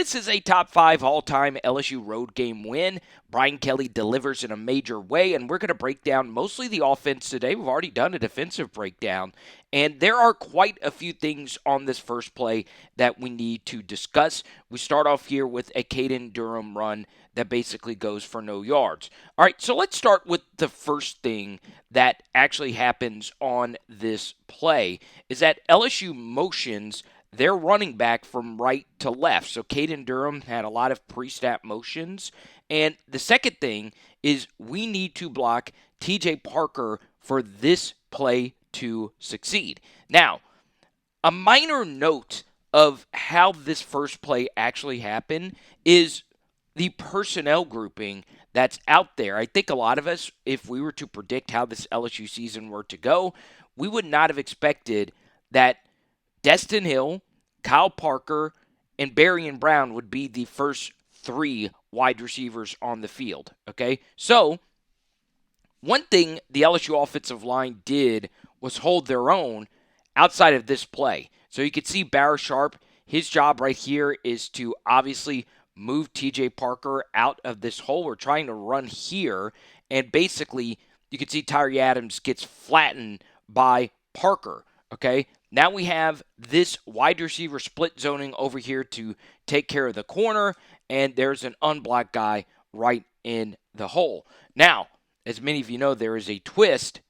this is a top 5 all-time LSU road game win. Brian Kelly delivers in a major way, and we're going to break down mostly the offense today. We've already done a defensive breakdown, and there are quite a few things on this first play that we need to discuss. We start off here with a Caden Durham run that basically goes for no yards. All right, so let's start with the first thing that actually happens on this play is that LSU motions their running back from right to left. So Caden Durham had a lot of pre-snap motions. And the second thing is we need to block TJ Parker for this play to succeed. Now, a minor note of how this first play actually happened is the personnel grouping that's out there. I think a lot of us, if we were to predict how this LSU season were to go, we would not have expected that Destin Hill, Kyle Parker, and Barion Brown would be the first 3 wide receivers on the field. Okay? So, one thing the LSU offensive line did was hold their own outside of this play. So you can see Barra Sharp, his job right here is to obviously move TJ Parker out of this hole. We're trying to run here, and basically you can see Tyree Adams gets flattened by Parker. Okay, now we have this wide receiver split zoning over here to take care of the corner, and there's an unblocked guy right in the hole. Now, as many of you know, there is a twist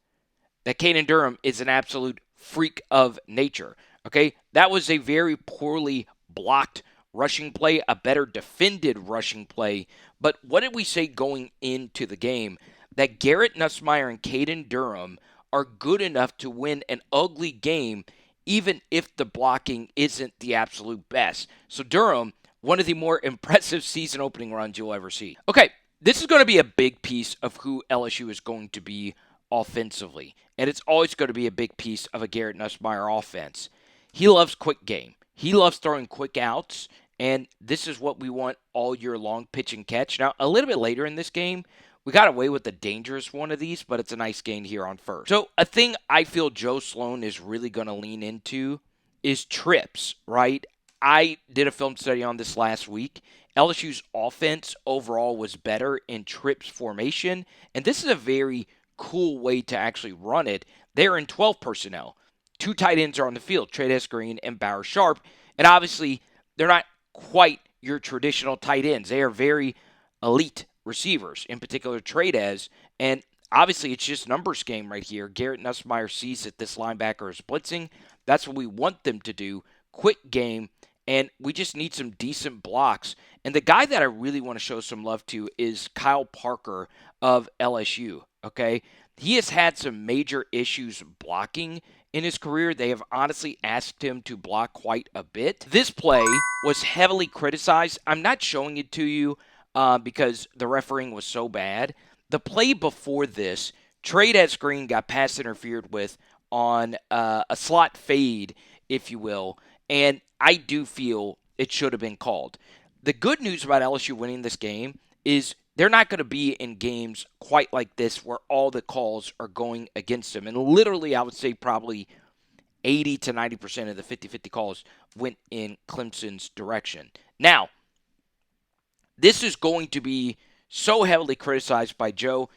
that Caden Durham is an absolute freak of nature. Okay, that was a very poorly blocked rushing play, a better defended rushing play. But what did we say going into the game? That Garrett Nussmeier and Caden Durham are good enough to win an ugly game, even if the blocking isn't the absolute best. So Durham, one of the more impressive season opening runs you'll ever see. Okay, this is going to be a big piece of who LSU is going to be offensively. And it's always going to be a big piece of a Garrett Nussmeier offense. He loves quick game. He loves throwing quick outs, and this is what we want all year long, pitch and catch. Now, a little bit later in this game, we got away with the dangerous one of these, but it's a nice gain here on first. So a thing I feel Joe Sloan is really going to lean into is trips, right? I did a film study on this last week. LSU's offense overall was better in trips formation, and this is a very cool way to actually run it. They're in 12 personnel. 2 tight ends are on the field, Trades Green and Barra Sharp, and obviously they're not quite your traditional tight ends. They are very elite receivers, in particular Trades, and obviously it's just numbers game right here. Garrett Nussmeier sees that this linebacker is blitzing. That's what we want them to do. Quick game, and we just need some decent blocks. And the guy that I really want to show some love to is Kyle Parker of LSU, okay? He has had some major issues blocking in his career. They have honestly asked him to block quite a bit. This play was heavily criticized. I'm not showing it to you because the refereeing was so bad. The play before this, Trades Green got pass interfered with on a slot fade, if you will, and I do feel it should have been called. The good news about LSU winning this game is they're not going to be in games quite like this where all the calls are going against them. And literally, I would say probably 80 to 90% of the 50-50 calls went in Clemson's direction. Now, this is going to be so heavily criticized by Joe.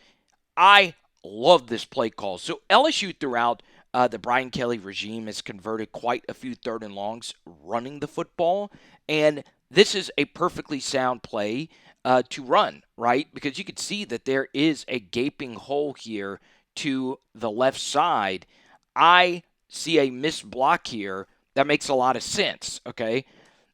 I love this play call. So LSU throughout the Brian Kelly regime has converted quite a few third and longs running the football. And this is a perfectly sound play to run, right? Because you can see that there is a gaping hole here to the left side. I see a missed block here that makes a lot of sense, okay?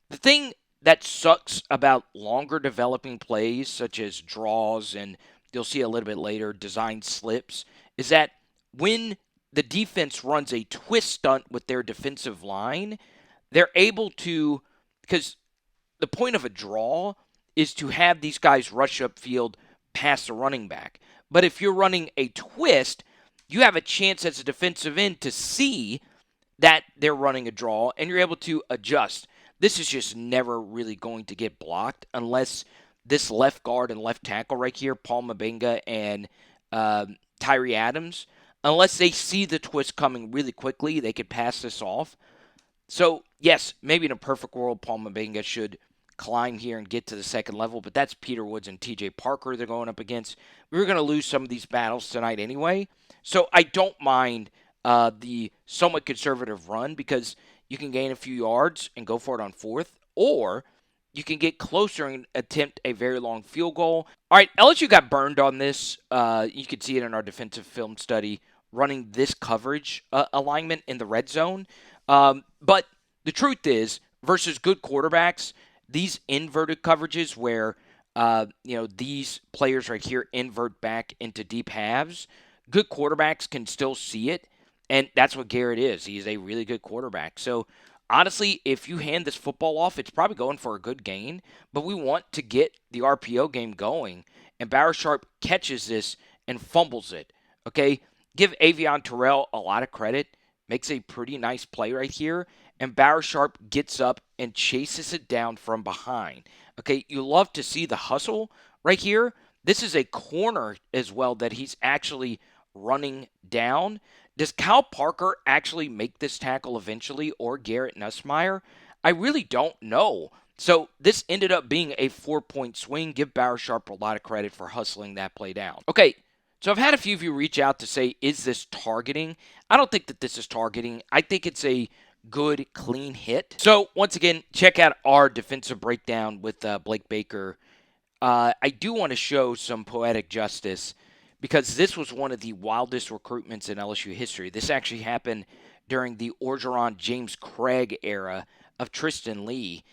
The thing that sucks about longer developing plays, such as draws and you'll see a little bit later, design slips, is that when the defense runs a twist stunt with their defensive line, they're able to, because the point of a draw is to have these guys rush upfield past the running back. But if you're running a twist, you have a chance as a defensive end to see that they're running a draw, and you're able to adjust. This is just never really going to get blocked unless this left guard and left tackle right here, Paul Mabenga and Tyree Adams, unless they see the twist coming really quickly, they could pass this off. So, yes, maybe in a perfect world, Paul Mabenga should climb here and get to the second level, but that's Peter Woods and TJ Parker they're going up against. We were going to lose some of these battles tonight anyway, so I don't mind the somewhat conservative run because you can gain a few yards and go for it on fourth, or you can get closer and attempt a very long field goal. All right, LSU got burned on this. You can see it in our defensive film study, running this coverage alignment in the red zone. But the truth is, versus good quarterbacks, these inverted coverages where these players right here invert back into deep halves, good quarterbacks can still see it, and that's what Garrett is. He's a really good quarterback. So honestly, if you hand this football off, it's probably going for a good gain, but we want to get the RPO game going, and Barisharp catches this and fumbles it. Okay, give Avion Terrell a lot of credit. Makes a pretty nice play right here, and Barisharp gets up and chases it down from behind. Okay, you love to see the hustle right here. This is a corner as well that he's actually running down. Does Cal Parker actually make this tackle eventually, or Garrett Nussmeier? I really don't know. So this ended up being a 4-point swing. Give Barisharp a lot of credit for hustling that play down. Okay, so I've had a few of you reach out to say, is this targeting? I don't think that this is targeting. I think it's a good, clean hit. So once again, check out our defensive breakdown with Blake Baker. I do want to show some poetic justice because this was one of the wildest recruitments in LSU history. This actually happened during the Orgeron James Craig era of Tristan Lee.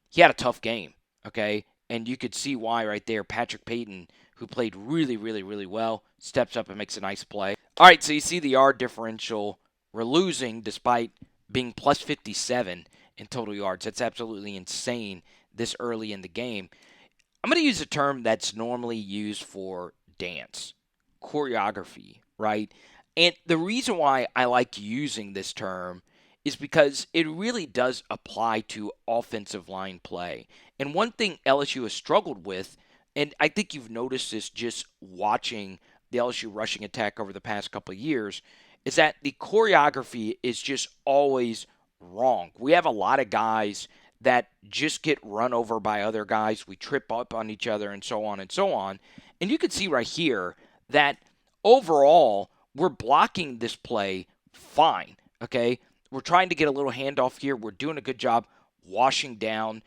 He had a tough game, okay? And you could see why right there. Patrick Payton, who played really, really, really well, steps up and makes a nice play. All right, so you see the yard differential. We're losing despite being plus 57 in total yards. That's absolutely insane this early in the game. I'm going to use a term that's normally used for dance, choreography, right? And the reason why I like using this term is because it really does apply to offensive line play. And one thing LSU has struggled with, and I think you've noticed this just watching the LSU rushing attack over the past couple of years, is that the choreography is just always wrong. We have a lot of guys that just get run over by other guys. We trip up on each other and so on and so on. And you can see right here that overall, we're blocking this play fine, okay? We're trying to get a little handoff here. We're doing a good job washing down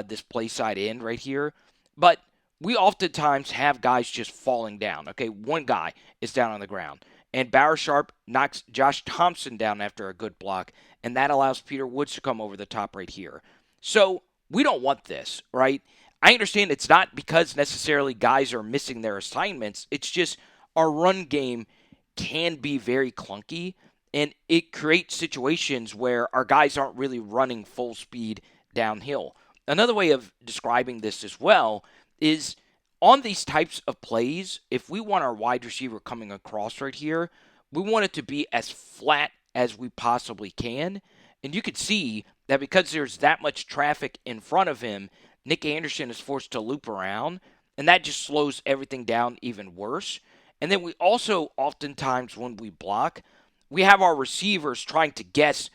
this play side end right here. But we oftentimes have guys just falling down, okay? One guy is down on the ground. And Barisharp knocks Josh Thompson down after a good block, and that allows Peter Woods to come over the top right here. So we don't want this, right? I understand it's not because necessarily guys are missing their assignments. It's just our run game can be very clunky, and it creates situations where our guys aren't really running full speed downhill. Another way of describing this as well is on these types of plays, if we want our wide receiver coming across right here, we want it to be as flat as we possibly can. And you could see that because there's that much traffic in front of him, Nick Anderson is forced to loop around, and that just slows everything down even worse. And then we also, oftentimes when we block, we have our receivers trying to guess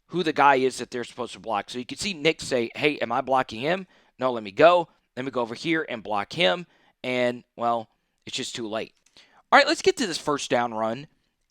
who the guy is that they're supposed to block. So you can see Nick say, hey, am I blocking him? No, let me go. Let me go over here and block him. And, well, it's just too late. All right, let's get to this first down run.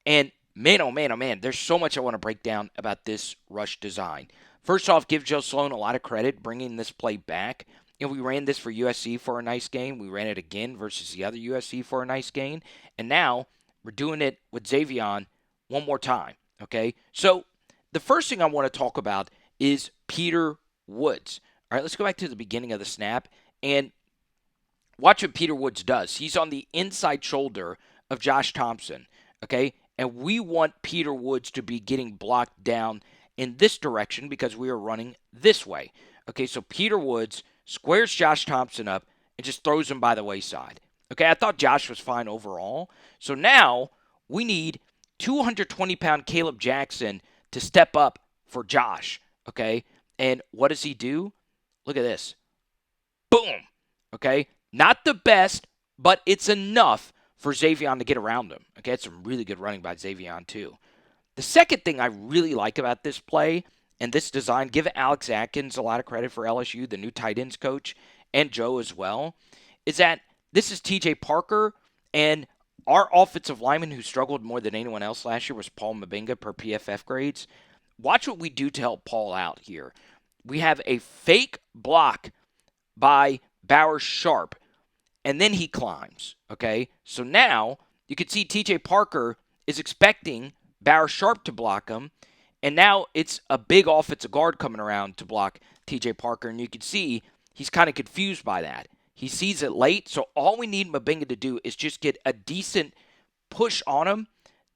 And, man, oh, man, oh, man, there's so much I want to break down about this rush design. First off, give Joe Sloan a lot of credit bringing this play back. And we ran this for USC for a nice game. We ran it again versus the other USC for a nice game. And now we're doing it with Zavion one more time, okay? So the first thing I want to talk about is Peter Woods. All right, let's go back to the beginning of the snap and watch what Peter Woods does. He's on the inside shoulder of Josh Thompson, okay? And we want Peter Woods to be getting blocked down in this direction because we are running this way. Okay, so Peter Woods squares Josh Thompson up and just throws him by the wayside. Okay, I thought Josh was fine overall. So now we need 220-pound Caleb Jackson to step up for Josh. Okay, and what does he do? Look at this. Boom. Okay, not the best, but it's enough for Zavion to get around him. Okay, it's some really good running by Zavion too. The second thing I really like about this play, and this design, give Alex Atkins a lot of credit for LSU, the new tight ends coach, and Joe as well, is that this is TJ Parker, and our offensive lineman who struggled more than anyone else last year was Paul Mabinga per PFF grades. Watch what we do to help Paul out here. We have a fake block by Bauer Sharp, and then he climbs, okay? So now you can see TJ Parker is expecting Bauer Sharp to block him, and now it's a big offensive guard coming around to block TJ Parker, and you can see he's kind of confused by that. He sees it late, so all we need Mabinga to do is just get a decent push on him.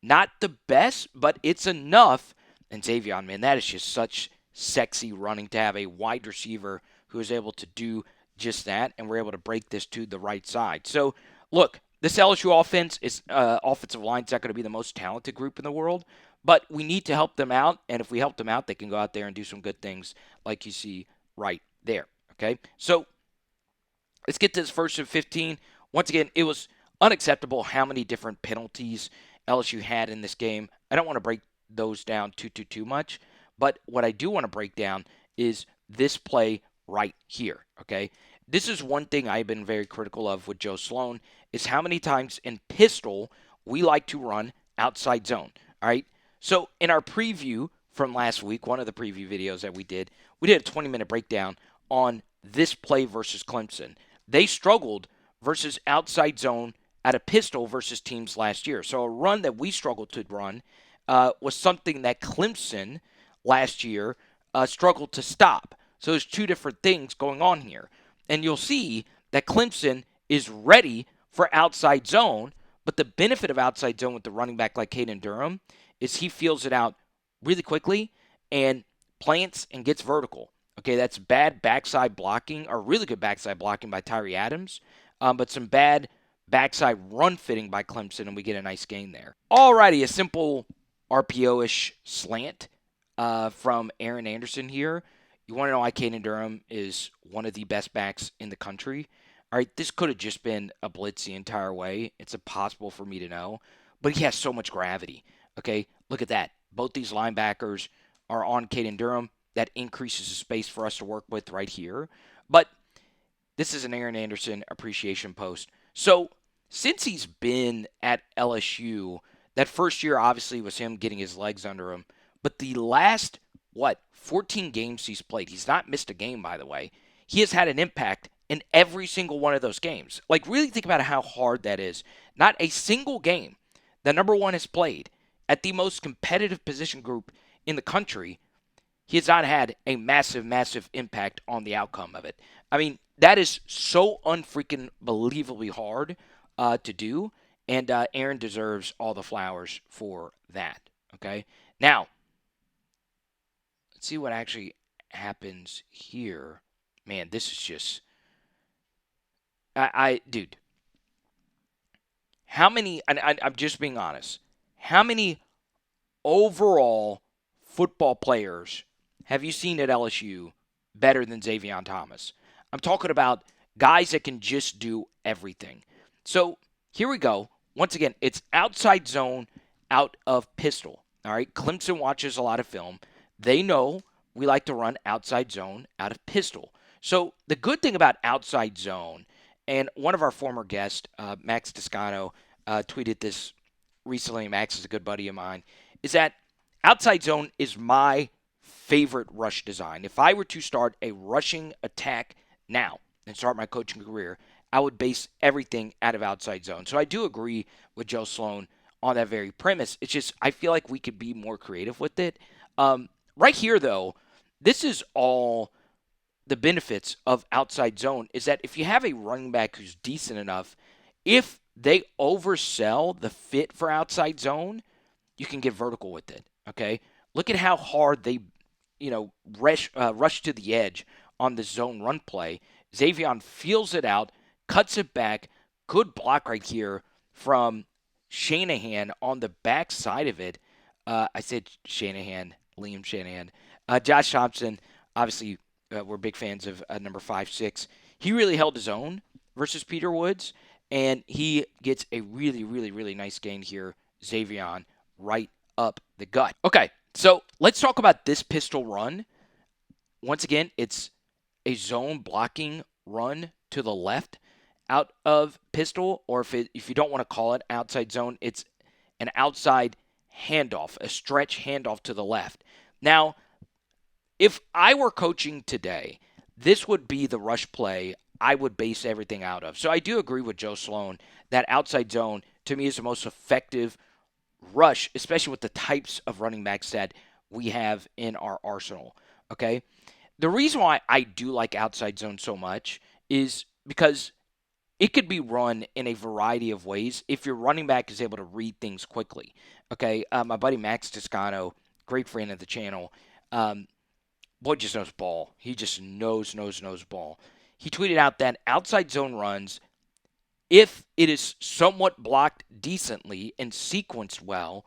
Not the best, but it's enough. And Zavion, man, that is just such sexy running to have a wide receiver who is able to do just that, and we're able to break this to the right side. So, look, this LSU offense is offensive line's not going to be the most talented group in the world, but we need to help them out, and if we help them out, they can go out there and do some good things like you see right there, okay? So, let's get to this first and 15. Once again, it was unacceptable how many different penalties LSU had in this game. I don't want to break those down too much, but what I do want to break down is this play right here, okay? This is one thing I've been very critical of with Joe Sloan, is how many times in pistol we like to run outside zone, all right? So in our preview from last week, one of the preview videos that we did a 20-minute breakdown on this play versus Clemson. They struggled versus outside zone at a pistol versus teams last year. So a run that we struggled to run was something that Clemson last year struggled to stop. So there's two different things going on here. And you'll see that Clemson is ready for outside zone, but the benefit of outside zone with the running back like Caden Durham is he feels it out really quickly and plants and gets vertical. Okay, that's bad backside blocking, or really good backside blocking by Tyree Adams, but some bad backside run fitting by Clemson, and we get a nice gain there. Alrighty, a simple RPO-ish slant from Aaron Anderson here. You want to know why Caden Durham is one of the best backs in the country? All right, this could have just been a blitz the entire way. It's impossible for me to know, but he has so much gravity. Okay, look at that. Both these linebackers are on Caden Durham. That increases the space for us to work with right here. But this is an Aaron Anderson appreciation post. So since he's been at LSU, that first year obviously was him getting his legs under him. But the last, 14 games he's played, he's not missed a game, by the way. He has had an impact in every single one of those games. Like, really think about how hard that is. Not a single game that number one has played at the most competitive position group in the country, he has not had a massive impact on the outcome of it. I mean, that is so unfreaking believably hard to do, and Aaron deserves all the flowers for that, okay? Now, let's see what actually happens here. Man, this is just... dude, how many... I'm just being honest. How many overall football players have you seen at LSU better than Zavion Thomas? I'm talking about guys that can just do everything. So here we go. Once again, it's outside zone out of pistol. All right, Clemson watches a lot of film. They know we like to run outside zone out of pistol. So the good thing about outside zone, and one of our former guests, Max Toscano, tweeted this recently. Max is a good buddy of mine, is that outside zone is my favorite rush design. If I were to start a rushing attack now and start my coaching career, I would base everything out of outside zone. So I do agree with Joe Sloan on that very premise. It's just I feel like we could be more creative with it. Right here, though, this is all the benefits of outside zone is that if you have a running back who's decent enough, if they oversell the fit for outside zone, you can get vertical with it, okay? Look at how hard they rush to the edge on the zone run play. Zavion feels it out, cuts it back. Good block right here from Shanahan on the back side of it. I said Shanahan, Liam Shanahan. Josh Thompson, obviously, we're big fans of number 5'6". He really held his own versus Peter Woods, and he gets a really nice gain here, Zavion, right up the gut. Okay. So let's talk about this pistol run. Once again, it's a zone blocking run to the left out of pistol, or if you don't want to call it outside zone, it's an outside handoff, a stretch handoff to the left. Now, if I were coaching today, this would be the rush play I would base everything out of. So I do agree with Joe Sloan that outside zone, to me, is the most effective rush, especially with the types of running backs that we have in our arsenal. Okay? The reason why I do like outside zone so much is because it could be run in a variety of ways if your running back is able to read things quickly. Okay? My buddy Max Toscano, great friend of the channel, boy just knows ball. He just knows ball. He tweeted out that outside zone runs, if it is somewhat blocked decently and sequenced well,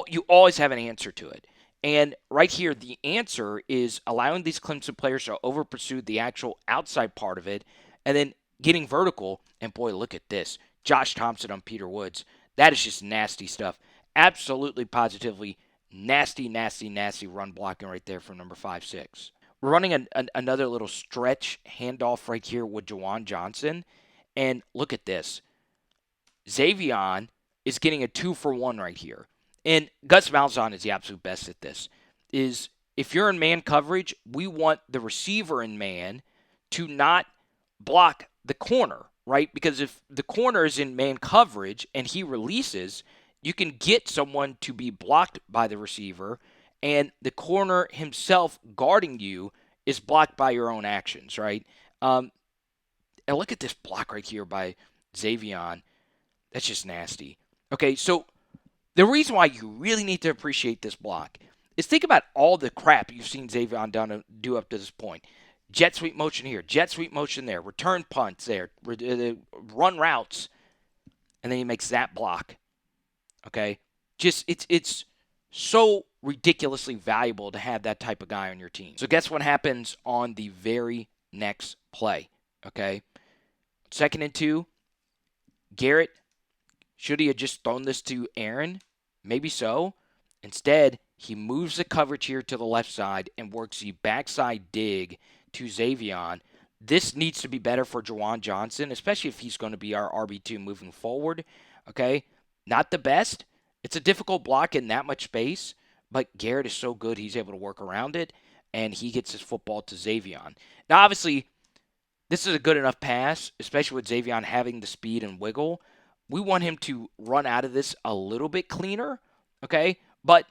you always have an answer to it. And right here, the answer is allowing these Clemson players to over pursue the actual outside part of it and then getting vertical. And boy, look at this. Josh Thompson on Peter Woods. That is just nasty stuff. Absolutely, positively nasty run blocking right there from number 5'6". We're running another little stretch handoff right here with Juwan Johnson. And look at this. Zavion is getting a 2-for-1 right here. And Gus Malzahn is the absolute best at this. Is if you're in man coverage, we want the receiver in man to not block the corner, right? Because if the corner is in man coverage and he releases, you can get someone to be blocked by the receiver, and the corner himself guarding you is blocked by your own actions, right? And look at this block right here by Zavion. That's just nasty. Okay, so the reason why you really need to appreciate this block is think about all the crap you've seen Zavion do up to this point. Jet sweep motion here, jet sweep motion there, return punts there, run routes, and then he makes that block. Okay? Just, it's so ridiculously valuable to have that type of guy on your team. So guess what happens on the very next play? Okay? 2nd and 2, Garrett, should he have just thrown this to Aaron? Maybe so. Instead, he moves the coverage here to the left side and works the backside dig to Zavion. This needs to be better for Juwan Johnson, especially if he's going to be our RB2 moving forward. Okay? Not the best. It's a difficult block in that much space, but Garrett is so good he's able to work around it, and he gets his football to Zavion. Now, obviously, this is a good enough pass, especially with Zavion having the speed and wiggle. We want him to run out of this a little bit cleaner, okay? But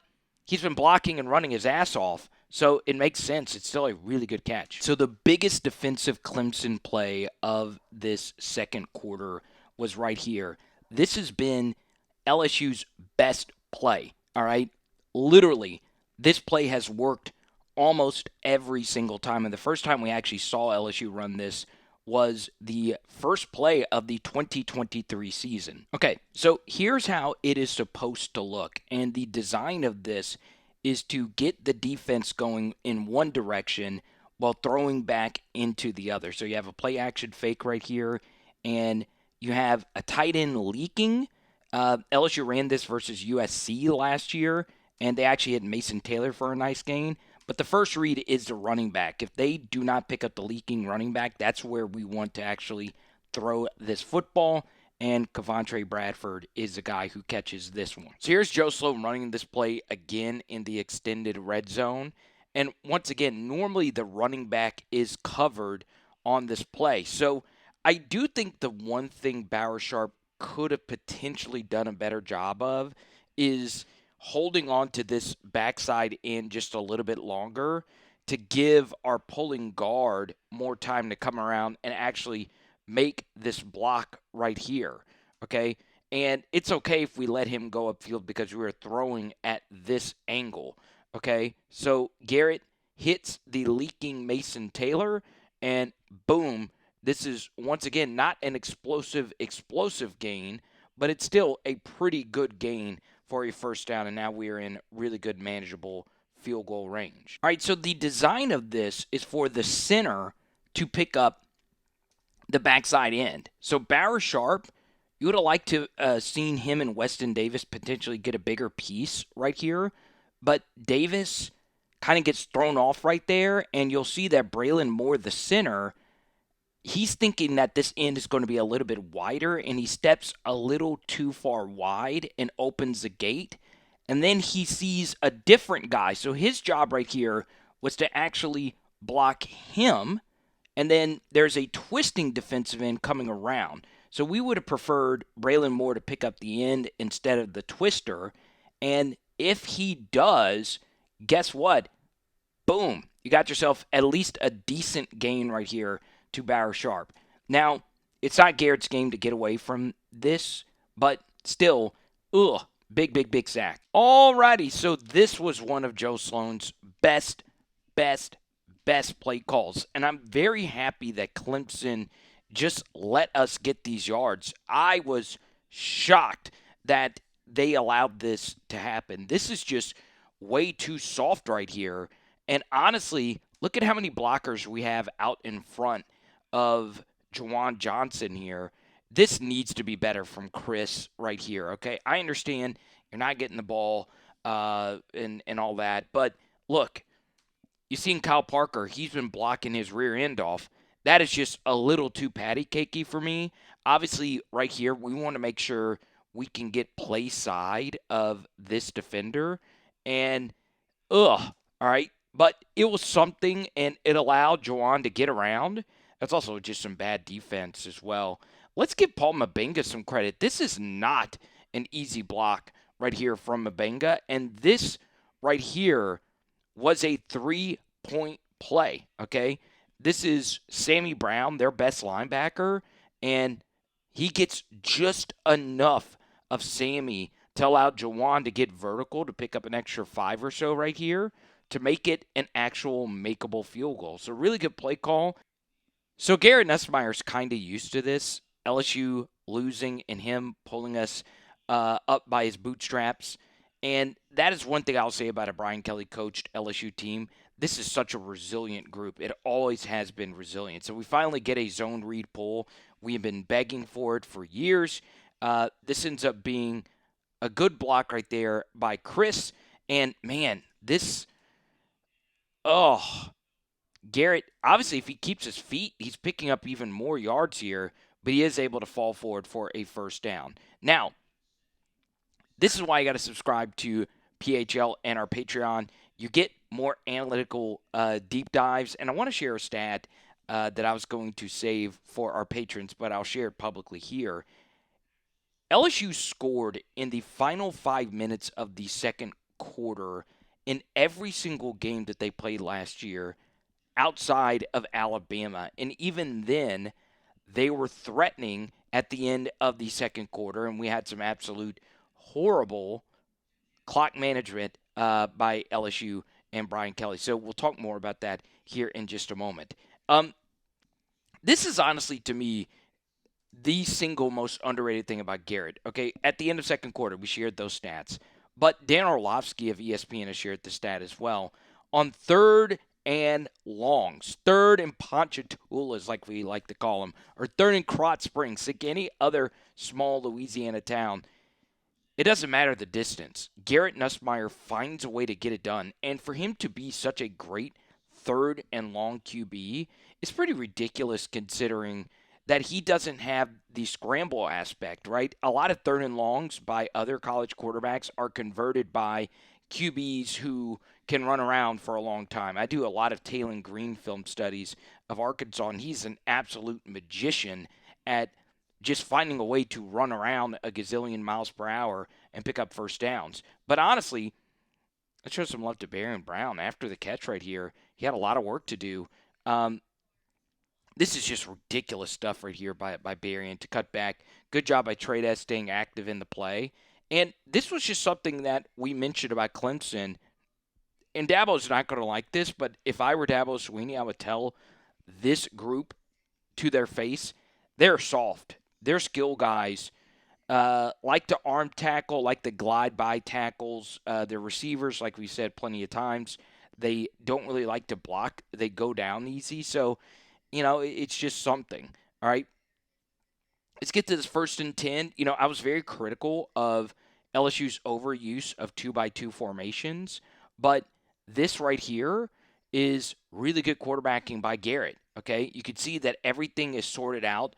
he's been blocking and running his ass off, so it makes sense. It's still a really good catch. So the biggest defensive Clemson play of this second quarter was right here. This has been LSU's best play, all right? Literally, this play has worked almost every single time. And the first time we actually saw LSU run this was the first play of the 2023 season. Okay, so here's how it is supposed to look. And the design of this is to get the defense going in one direction while throwing back into the other. So you have a play action fake right here, and you have a tight end leaking. LSU ran this versus USC last year, and they actually had Mason Taylor for a nice gain. But the first read is the running back. If they do not pick up the leaking running back, that's where we want to actually throw this football. And Kevontre Bradford is the guy who catches this one. So here's Joe Sloan running this play again in the extended red zone. And once again, normally the running back is covered on this play. So I do think the one thing Bauer Sharp could have potentially done a better job of is holding on to this backside in just a little bit longer to give our pulling guard more time to come around and actually make this block right here, okay? And it's okay if we let him go upfield because we were throwing at this angle, okay? So Garrett hits the leaking Mason Taylor, and boom, this is, once again, not an explosive gain, but it's still a pretty good gain for a first down, and now we are in really good, manageable field goal range. All right, so the design of this is for the center to pick up the backside end. So Bauer Sharp, you would have liked to seen him and Weston Davis potentially get a bigger piece right here, but Davis kind of gets thrown off right there, and you'll see that Braylon Moore, the center, he's thinking that this end is going to be a little bit wider, and he steps a little too far wide and opens the gate. And then he sees a different guy. So his job right here was to actually block him. And then there's a twisting defensive end coming around. So we would have preferred Braylon Moore to pick up the end instead of the twister. And if he does, guess what? Boom. You got yourself at least a decent gain right here to Barrow Sharp. Now, it's not Garrett's game to get away from this, but still, big, big, big sack. Alrighty, so this was one of Joe Sloan's best play calls. And I'm very happy that Clemson just let us get these yards. I was shocked that they allowed this to happen. This is just way too soft right here. And honestly, look at how many blockers we have out in front of Juwan Johnson here. This needs to be better from Chris right here, okay? I understand you're not getting the ball and all that, but look, you seen Kyle Parker, he's been blocking his rear end off. That is just a little too patty cakey for me. Obviously, right here, we want to make sure we can get play side of this defender. And, all right. But it was something, and it allowed Juwan to get around. That's also just some bad defense as well. Let's give Paul Mabenga some credit. This is not an easy block right here from Mabenga. And this right here was a 3-point play, okay? This is Sammy Brown, their best linebacker, and he gets just enough of Sammy to allow Juwan to get vertical to pick up an extra 5 or so right here to make it an actual makeable field goal. So really good play call. So Garrett Nussmeier's kind of used to this, LSU losing and him pulling us up by his bootstraps. And that is one thing I'll say about a Brian Kelly coached LSU team. This is such a resilient group. It always has been resilient. So we finally get a zone read pull. We have been begging for it for years. This ends up being a good block right there by Chris. And man, Garrett, obviously if he keeps his feet, he's picking up even more yards here, but he is able to fall forward for a first down. Now, this is why you got to subscribe to PHL and our Patreon. You get more analytical deep dives, and I want to share a stat that I was going to save for our patrons, but I'll share it publicly here. LSU scored in the final 5 minutes of the second quarter in every single game that they played last year outside of Alabama. And even then, they were threatening at the end of the second quarter, and we had some absolute horrible clock management by LSU and Brian Kelly. So we'll talk more about that here in just a moment. This is honestly, to me, the single most underrated thing about Garrett. Okay, at the end of second quarter, we shared those stats. But Dan Orlovsky of ESPN has shared the stat as well. On third and longs, third and Ponchatoula's, like we like to call them, or third and Krotz Springs, like any other small Louisiana town, it doesn't matter the distance. Garrett Nussmeier finds a way to get it done. And for him to be such a great third and long QB, it's pretty ridiculous considering that he doesn't have the scramble aspect, right? A lot of third and longs by other college quarterbacks are converted by QBs who can run around for a long time. I do a lot of Taylon Green film studies of Arkansas, and he's an absolute magician at just finding a way to run around a gazillion miles per hour and pick up first downs. But honestly, let's show some love to Barion Brown. After the catch right here, he had a lot of work to do. This is just ridiculous stuff right here by Barion to cut back. Good job by Trades staying active in the play. And this was just something that we mentioned about Clemson. And Dabo's not going to like this, but if I were Dabo Swinney, I would tell this group to their face, they're soft. They're skill guys. Like to arm tackle, like to glide by tackles. They're receivers, like we said plenty of times. They don't really like to block. They go down easy. So, it's just something. All right. Let's get to this 1st and 10. I was very critical of LSU's overuse of 2-by-2 formations, but this right here is really good quarterbacking by Garrett. Okay, you can see that everything is sorted out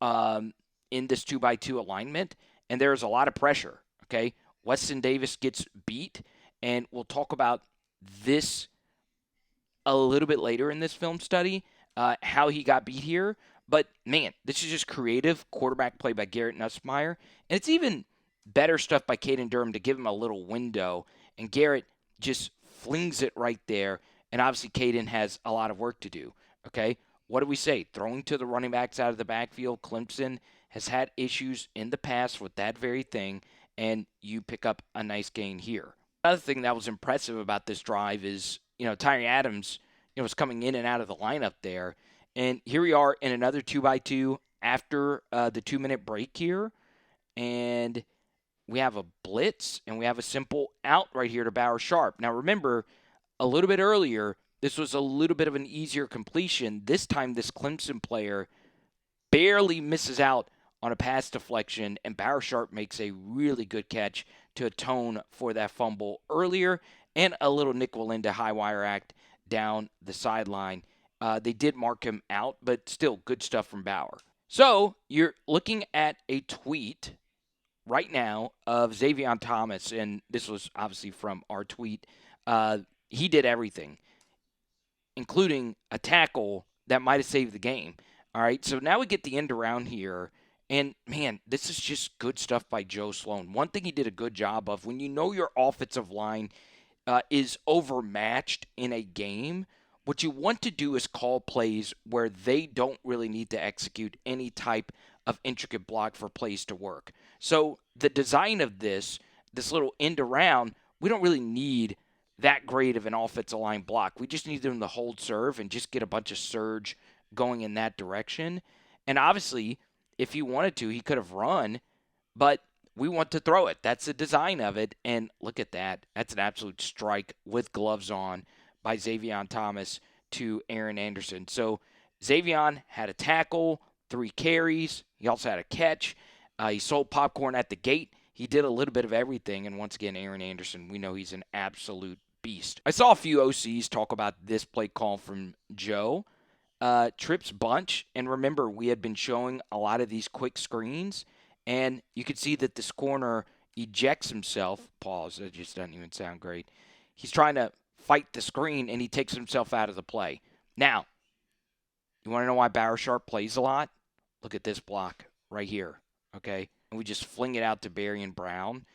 in this 2-by-2 alignment, and there's a lot of pressure. Okay, Weston Davis gets beat, and we'll talk about this a little bit later in this film study, how he got beat here. But man, this is just creative quarterback play by Garrett Nussmeier, and it's even better stuff by Caden Durham to give him a little window, and Garrett just flings it right there. And obviously, Caden has a lot of work to do. Okay, what do we say? Throwing to the running backs out of the backfield. Clemson has had issues in the past with that very thing, and you pick up a nice gain here. Another thing that was impressive about this drive is, Tyree Adams, was coming in and out of the lineup there. And here we are in another 2-by-2 after the 2-minute break here. And we have a blitz, and we have a simple out right here to Bauer Sharp. Now, remember, a little bit earlier, this was a little bit of an easier completion. This time, this Clemson player barely misses out on a pass deflection, and Bauer Sharp makes a really good catch to atone for that fumble earlier, and a little Nick Walinda high wire act down the sideline. They did mark him out, but still good stuff from Bauer. So you're looking at a tweet right now of Zavion Thomas, and this was obviously from our tweet. He did everything, including a tackle that might have saved the game. All right, so now we get the end around here. And, man, this is just good stuff by Joe Sloan. One thing he did a good job of, when you know your offensive line is overmatched in a game, what you want to do is call plays where they don't really need to execute any type of intricate block for plays to work. So the design of this little end around, we don't really need that great of an offensive line block. We just need them to hold serve and just get a bunch of surge going in that direction. And obviously, if he wanted to, he could have run, but we want to throw it. That's the design of it. And look at that. That's an absolute strike with gloves on by Zavion Thomas to Aaron Anderson. So Zavion had a tackle, 3 carries. He also had a catch. He sold popcorn at the gate. He did a little bit of everything. And once again, Aaron Anderson, we know he's an absolute beast. I saw a few OCs talk about this play call from Joe. Trips bunch, and remember, we had been showing a lot of these quick screens, and you could see that this corner ejects himself. Pause, it just doesn't even sound great. He's trying to fight the screen, and he takes himself out of the play. Now, you want to know why Bauer Sharp plays a lot? Look at this block right here, okay? And we just fling it out to Barion Brown.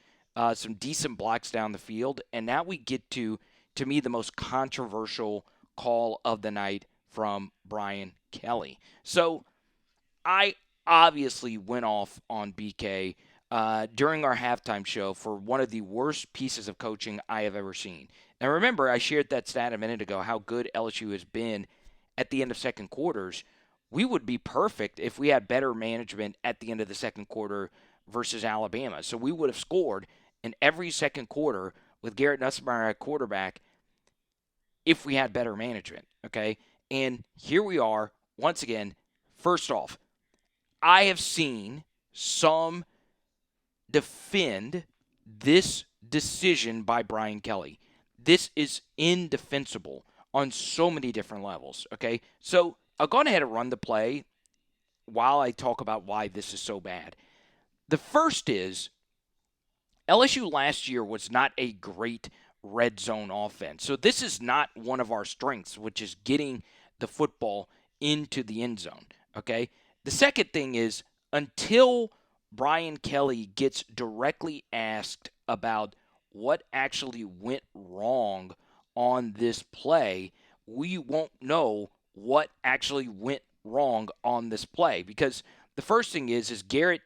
Some decent blocks down the field, and now we get to me, the most controversial call of the night from Brian Kelly. So I obviously went off on BK during our halftime show for one of the worst pieces of coaching I have ever seen. Now remember, I shared that stat a minute ago, how good LSU has been at the end of second quarters. We would be perfect if we had better management at the end of the second quarter versus Alabama. So we would have scored in every second quarter with Garrett Nussmeier at quarterback if we had better management, okay? And here we are, once again. First off, I have seen some defend this decision by Brian Kelly. This is indefensible on so many different levels, okay? So I'll go ahead and run the play while I talk about why this is so bad. The first is, LSU last year was not a great red zone offense. So this is not one of our strengths, which is getting the football into the end zone, okay? The second thing is, until Brian Kelly gets directly asked about what actually went wrong on this play, we won't know what actually went wrong on this play. Because the first thing is Garrett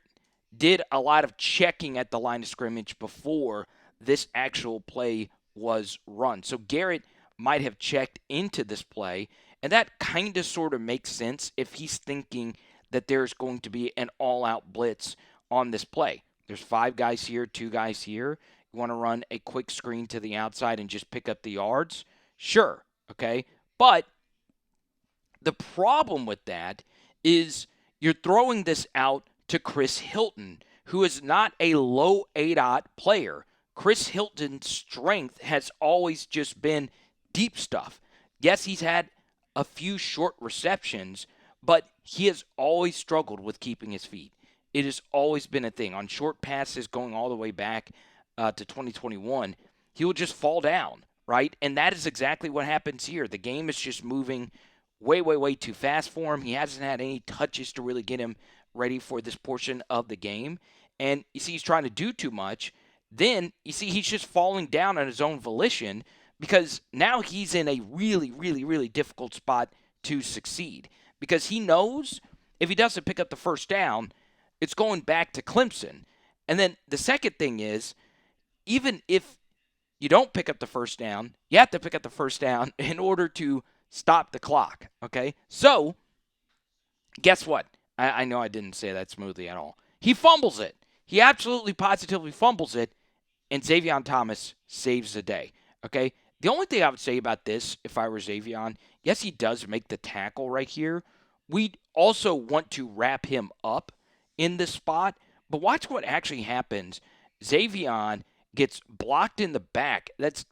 did a lot of checking at the line of scrimmage before this actual play was run. So Garrett might have checked into this play, and that kind of sort of makes sense if he's thinking that there's going to be an all-out blitz on this play. There's 5 guys here, 2 guys here. You want to run a quick screen to the outside and just pick up the yards? Sure, okay? But the problem with that is you're throwing this out to Chris Hilton, who is not a low ADOT player. Chris Hilton's strength has always just been deep stuff. Yes, he's had a few short receptions, but he has always struggled with keeping his feet. It has always been a thing. On short passes going all the way back to 2021, he will just fall down, right? And that is exactly what happens here. The game is just moving way, way, way too fast for him. He hasn't had any touches to really get him ready for this portion of the game. And you see, he's trying to do too much. Then you see, he's just falling down on his own volition because now he's in a really, really, really difficult spot to succeed. Because he knows if he doesn't pick up the first down, it's going back to Clemson. And then the second thing is, even if you don't pick up the first down, you have to pick up the first down in order to stop the clock, okay? So, guess what? I know I didn't say that smoothly at all. He fumbles it. He absolutely positively fumbles it, and Zavion Thomas saves the day, okay? The only thing I would say about this, if I were Zavion, yes, he does make the tackle right here. We'd also want to wrap him up in this spot, but watch what actually happens. Zavion gets blocked in the back. Let's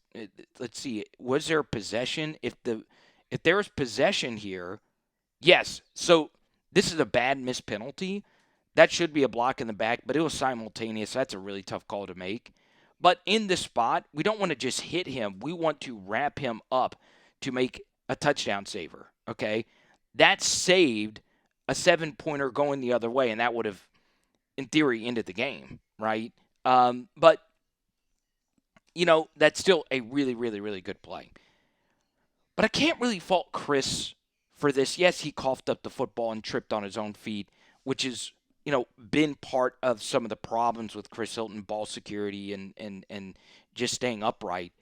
see. Was there possession? If there was possession here, yes. So this is a bad missed penalty. That should be a block in the back, but it was simultaneous. That's a really tough call to make. But in this spot, we don't want to just hit him. We want to wrap him up to make a touchdown saver, okay? That saved a 7-pointer going the other way, and that would have, in theory, ended the game, right? But, that's still a really, really, really good play. But I can't really fault Chris for this. Yes, he coughed up the football and tripped on his own feet, which is, been part of some of the problems with Chris Hilton, ball security and just staying upright.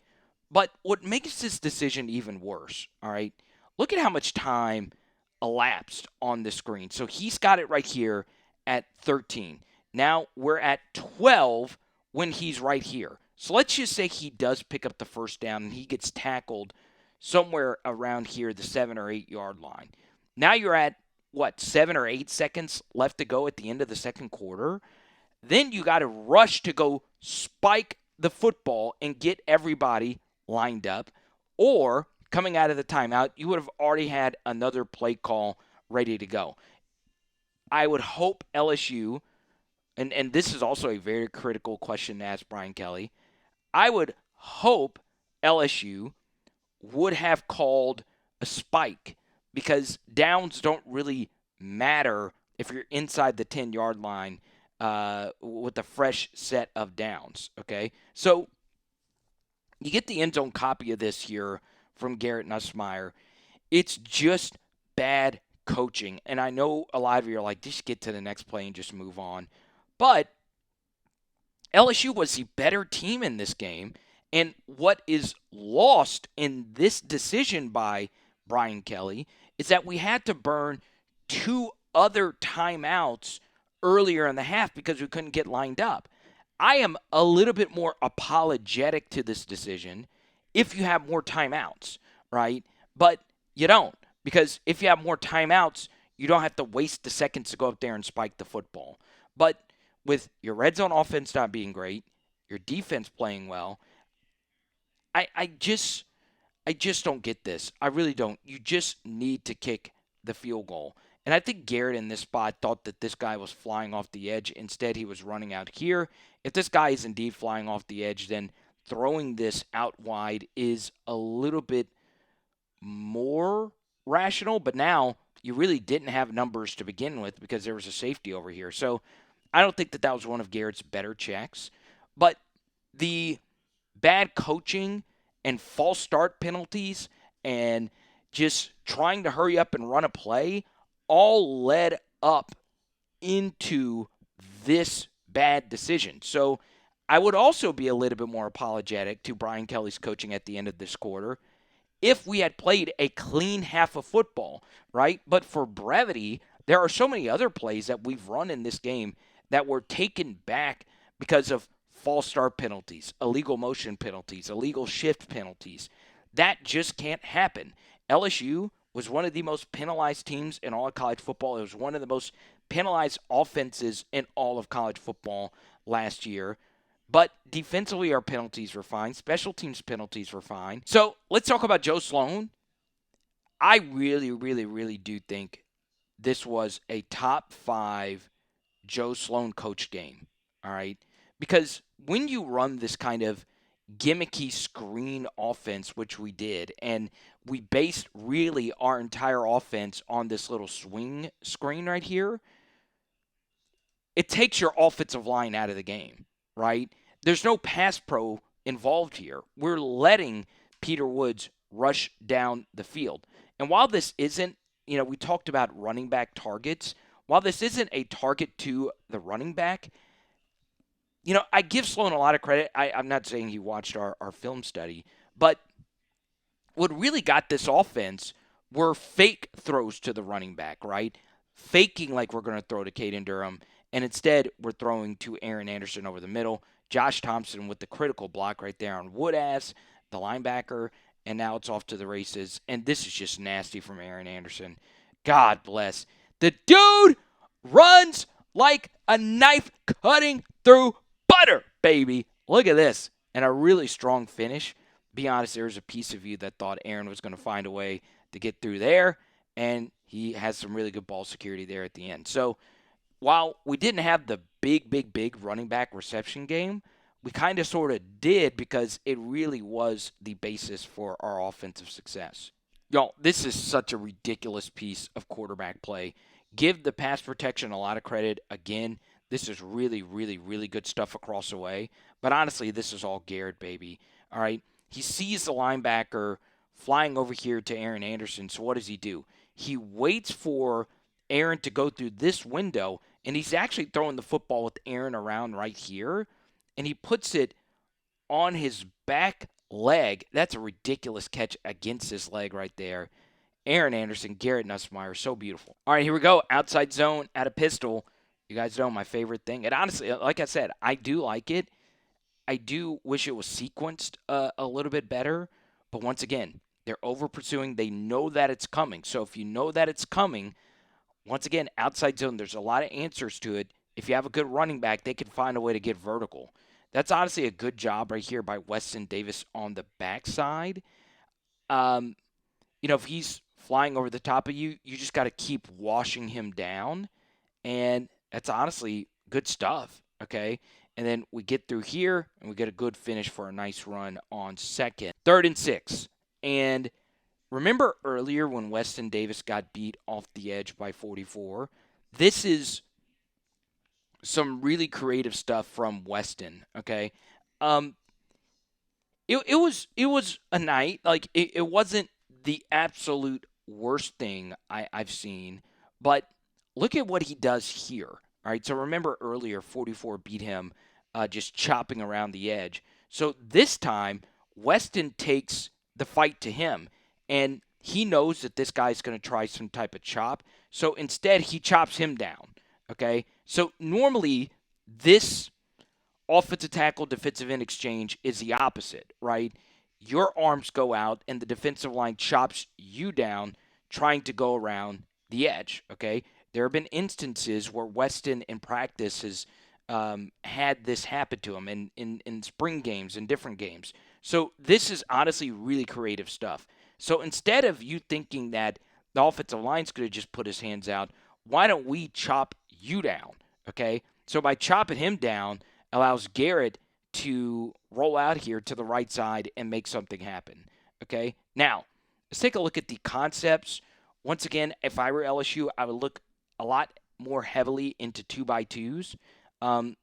But what makes this decision even worse, all right, look at how much time elapsed on the screen. So he's got it right here at 13. Now we're at 12 when he's right here. So let's just say he does pick up the first down and he gets tackled somewhere around here, the 7 or 8 yard line. Now you're at, 7 or 8 seconds left to go at the end of the second quarter. Then you got to rush to go spike the football and get everybody lined up. Or coming out of the timeout, you would have already had another play call ready to go. I would hope LSU, and this is also a very critical question to ask Brian Kelly, I would hope LSU would have called a spike because downs don't really matter if you're inside the 10-yard line with a fresh set of downs, okay? So you get the end zone copy of this here from Garrett Nussmeier. It's just bad coaching, and I know a lot of you are like, just get to the next play and just move on. But LSU was the better team in this game, and what is lost in this decision by Brian Kelly is that we had to burn 2 other timeouts earlier in the half because we couldn't get lined up. I am a little bit more apologetic to this decision if you have more timeouts, right? But you don't, because if you have more timeouts, you don't have to waste the seconds to go up there and spike the football. But with your red zone offense not being great, your defense playing well, I just don't get this. I really don't. You just need to kick the field goal. And I think Garrett in this spot thought that this guy was flying off the edge. Instead, he was running out here. If this guy is indeed flying off the edge, then throwing this out wide is a little bit more rational. But now you really didn't have numbers to begin with because there was a safety over here. So I don't think that was one of Garrett's better checks. But the bad coaching and false start penalties and just trying to hurry up and run a play all led up into this bad decision. So I would also be a little bit more apologetic to Brian Kelly's coaching at the end of this quarter if we had played a clean half of football, right? But for brevity, there are so many other plays that we've run in this game that were taken back because of false start penalties, illegal motion penalties, illegal shift penalties. That just can't happen. LSU was one of the most penalized teams in all of college football. It was one of the most penalized offenses in all of college football last year. But defensively, our penalties were fine. Special teams penalties were fine. So let's talk about Joe Sloan. I really, really, really do think this was a top 5 Joe Sloan coach game. All right. Because when you run this kind of gimmicky screen offense, which we did, and we based really our entire offense on this little swing screen right here, it takes your offensive line out of the game, right? There's no pass pro involved here. We're letting Peter Woods rush down the field. And while this isn't, we talked about running back targets. While this isn't a target to the running back, I give Sloan a lot of credit. I'm not saying he watched our film study, but what really got this offense were fake throws to the running back, right? Faking like we're going to throw to Caden Durham, and instead we're throwing to Aaron Anderson over the middle. Josh Thompson with the critical block right there on Woodass, the linebacker, and now it's off to the races. And this is just nasty from Aaron Anderson. God bless. The dude runs like a knife cutting through butter, baby. Look at this. And a really strong finish. Be honest, there was a piece of you that thought Aaron was going to find a way to get through there, and he has some really good ball security there at the end. So while we didn't have the big running back reception game, we kind of sort of did because it really was the basis for our offensive success. Y'all, this is such a ridiculous piece of quarterback play. Give the pass protection a lot of credit. Again, this is really, really, really good stuff across the way. But honestly, this is all Garrett, baby. All right. He sees the linebacker flying over here to Aaron Anderson. So what does he do? He waits for Aaron to go through this window, and he's actually throwing the football with Aaron around right here, and he puts it on his back leg. That's a ridiculous catch against his leg right there. Aaron Anderson, Garrett Nussmeier, so beautiful. All right, here we go. Outside zone at a pistol. You guys know my favorite thing. And honestly, like I said, I do like it. I do wish it was sequenced a little bit better. But once again, they're over pursuing. They know that it's coming. So if you know that it's coming, once again, outside zone, there's a lot of answers to it. If you have a good running back, they can find a way to get vertical. That's honestly a good job right here by Weston Davis on the backside. If he's flying over the top of you, you just got to keep washing him down. And that's honestly good stuff, okay? And then we get through here, and we get a good finish for a nice run on second. 3rd and 6. And remember earlier when Weston Davis got beat off the edge by 44? This is some really creative stuff from Weston, okay? It was a night. Like, it wasn't the absolute worst thing I've seen, but look at what he does here. All right, so remember earlier, 44 beat him just chopping around the edge. So this time, Weston takes the fight to him, and he knows that this guy's going to try some type of chop. So instead, he chops him down, okay? So normally, this offensive tackle, defensive end exchange is the opposite, right? Your arms go out, and the defensive line chops you down trying to go around the edge, okay? There have been instances where Weston in practice has had this happen to him in spring games and different games. So this is honestly really creative stuff. So instead of you thinking that the offensive line's going to just put his hands out, why don't we chop you down, okay? So by chopping him down allows Garrett to roll out here to the right side and make something happen, okay? Now, let's take a look at the concepts. Once again, if I were LSU, I would look a lot more heavily into 2x2s. I'm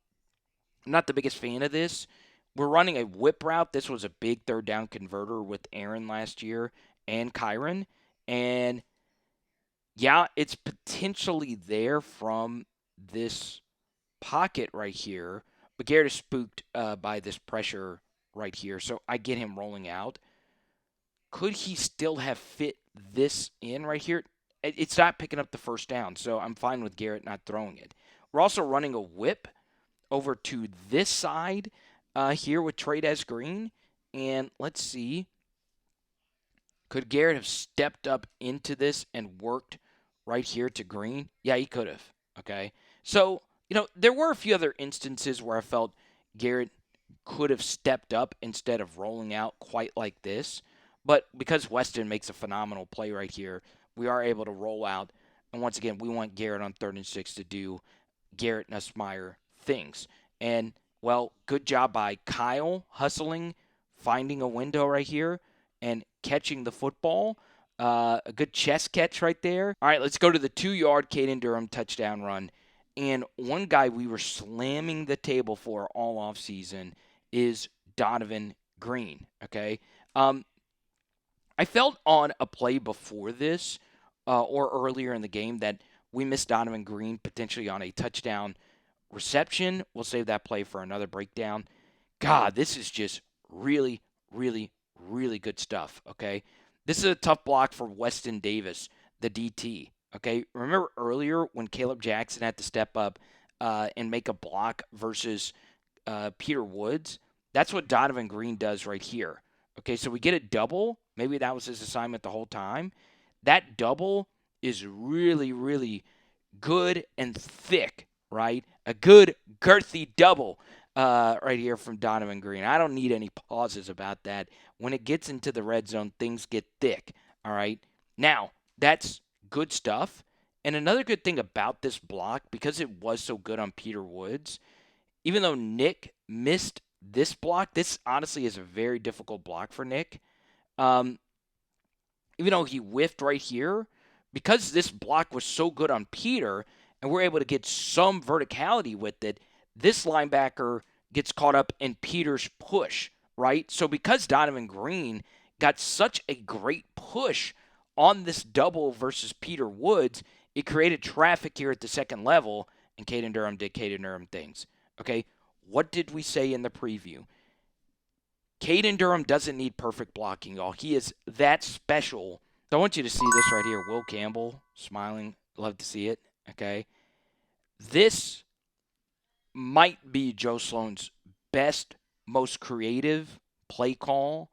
not the biggest fan of this. We're running a whip route. This was a big 3rd down converter with Aaron last year and Kyron. And, yeah, it's potentially there from this pocket right here. But Garrett is spooked by this pressure right here. So I get him rolling out. Could he still have fit this in right here? It's not picking up the 1st down, so I'm fine with Garrett not throwing it. We're also running a whip over to this side here with Trades Green. And let's see. Could Garrett have stepped up into this and worked right here to Green? Yeah, he could have. Okay. So, there were a few other instances where I felt Garrett could have stepped up instead of rolling out quite like this. But because Weston makes a phenomenal play right here, we are able to roll out. And once again, we want Garrett on 3rd and 6 to do Garrett Nussmeier things. And, well, good job by Kyle hustling, finding a window right here, and catching the football. A good chest catch right there. All right, let's go to the 2-yard Caden Durham touchdown run. And one guy we were slamming the table for all offseason is Donovan Green, okay? I felt on a play before this or earlier in the game that we missed Donovan Green potentially on a touchdown reception. We'll save that play for another breakdown. God, this is just really, really, really good stuff, okay? This is a tough block for Weston Davis, the DT, okay? Remember earlier when Caleb Jackson had to step up and make a block versus Peter Woods? That's what Donovan Green does right here. Okay, so we get a double. Maybe that was his assignment the whole time. That double is really, really good and thick, right? A good, girthy double right here from Donovan Green. I don't need any pauses about that. When it gets into the red zone, things get thick, all right? Now, that's good stuff. And another good thing about this block, because it was so good on Peter Woods, even though Nick missed this block, this honestly is a very difficult block for Nick. Even though he whiffed right here, because this block was so good on Peter and we're able to get some verticality with it, this linebacker gets caught up in Peter's push, right? So because Donovan Green got such a great push on this double versus Peter Woods, it created traffic here at the second level, and Caden Durham did Caden Durham things. Okay, what did we say in the preview? Caden Durham doesn't need perfect blocking, y'all. He is that special. I want you to see this right here. Will Campbell smiling. Love to see it. Okay. This might be Joe Sloan's best, most creative play call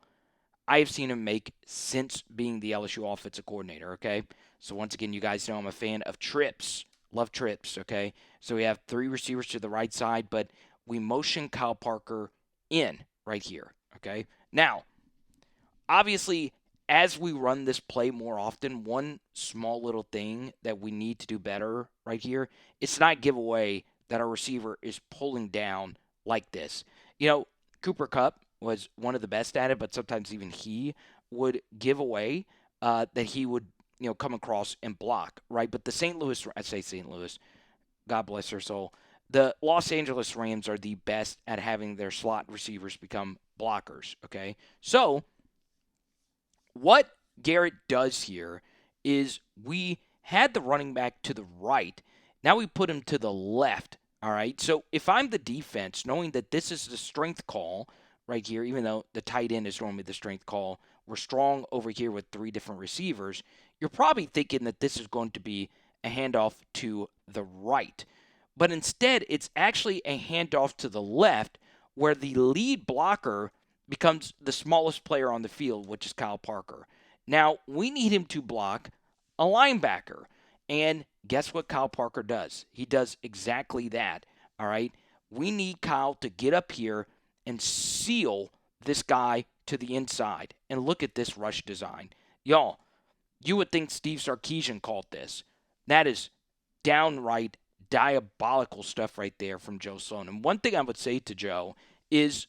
I've seen him make since being the LSU offensive coordinator. Okay. So once again, you guys know I'm a fan of trips. Love trips. Okay. So we have 3 receivers to the right side, but we motion Kyle Parker in right here. Okay. Now, obviously, as we run this play more often, one small little thing that we need to do better right here, it's not give away that our receiver is pulling down like this. Cooper Kupp was one of the best at it, but sometimes even he would give away that he would, come across and block, right? But I say St. Louis, God bless their soul. The Los Angeles Rams are the best at having their slot receivers become blockers, okay? So, what Garrett does here is we had the running back to the right. Now we put him to the left, all right? So, if I'm the defense, knowing that this is the strength call right here, even though the tight end is normally the strength call, we're strong over here with 3 different receivers, you're probably thinking that this is going to be a handoff to the right. But instead, it's actually a handoff to the left where the lead blocker becomes the smallest player on the field, which is Kyle Parker. Now, we need him to block a linebacker. And guess what Kyle Parker does? He does exactly that, all right? We need Kyle to get up here and seal this guy to the inside. And look at this rush design. Y'all, you would think Steve Sarkisian called this. That is downright diabolical stuff right there from Joe Sloan. And one thing I would say to Joe is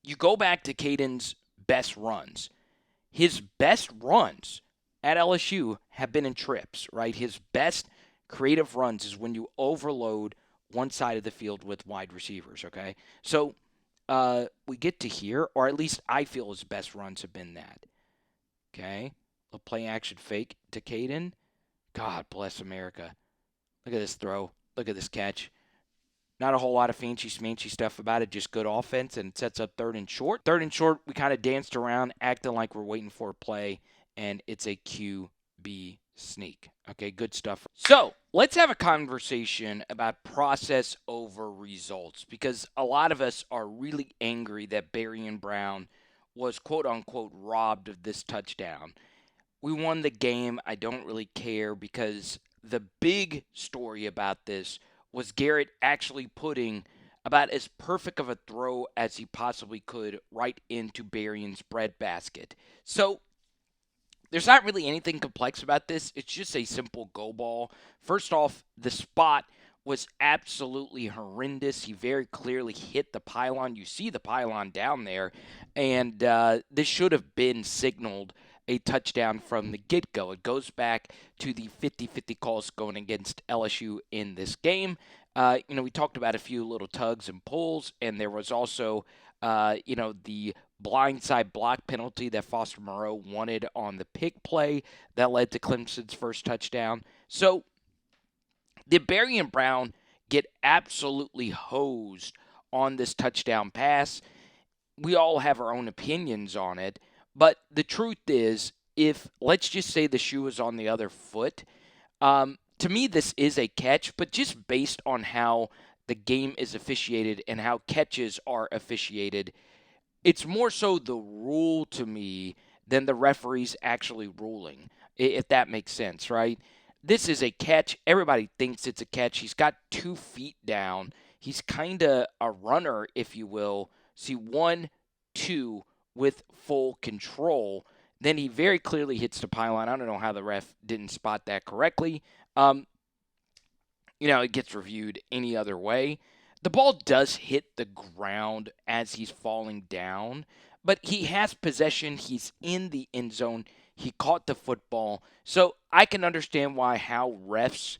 you go back to Caden's best runs. His best runs at LSU have been in trips, right? His best creative runs is when you overload one side of the field with wide receivers, okay? So we get to here, or at least I feel his best runs have been that. Okay? A play action fake to Caden. God bless America. Look at this throw. Look at this catch. Not a whole lot of fancy-smancy stuff about it, just good offense, and it sets up 3rd and short. 3rd and short, we kind of danced around, acting like we're waiting for a play, and it's a QB sneak. Okay, good stuff. So, let's have a conversation about process over results, because a lot of us are really angry that Barion Brown was quote-unquote robbed of this touchdown. We won the game. I don't really care because the big story about this was Garrett actually putting about as perfect of a throw as he possibly could right into Barion's breadbasket. So there's not really anything complex about this. It's just a simple go ball. First off, the spot was absolutely horrendous. He very clearly hit the pylon. You see the pylon down there. And this should have been signaled a touchdown from the get-go. It goes back to the 50-50 calls going against LSU in this game. We talked about a few little tugs and pulls, and there was also, the blindside block penalty that Foster Moreau wanted on the pick play that led to Clemson's first touchdown. So did Barion Brown get absolutely hosed on this touchdown pass? We all have our own opinions on it, but the truth is, if let's just say the shoe was on the other foot, to me this is a catch, but just based on how the game is officiated and how catches are officiated, it's more so the rule to me than the referees actually ruling, if that makes sense, right? This is a catch. Everybody thinks it's a catch. He's got 2 feet down. He's kind of a runner, if you will. See, 1, 2 with full control. Then he very clearly hits the pylon. I don't know how the ref didn't spot that correctly. It gets reviewed any other way. The ball does hit the ground as he's falling down, but he has possession. He's in the end zone. He caught the football. So I can understand how refs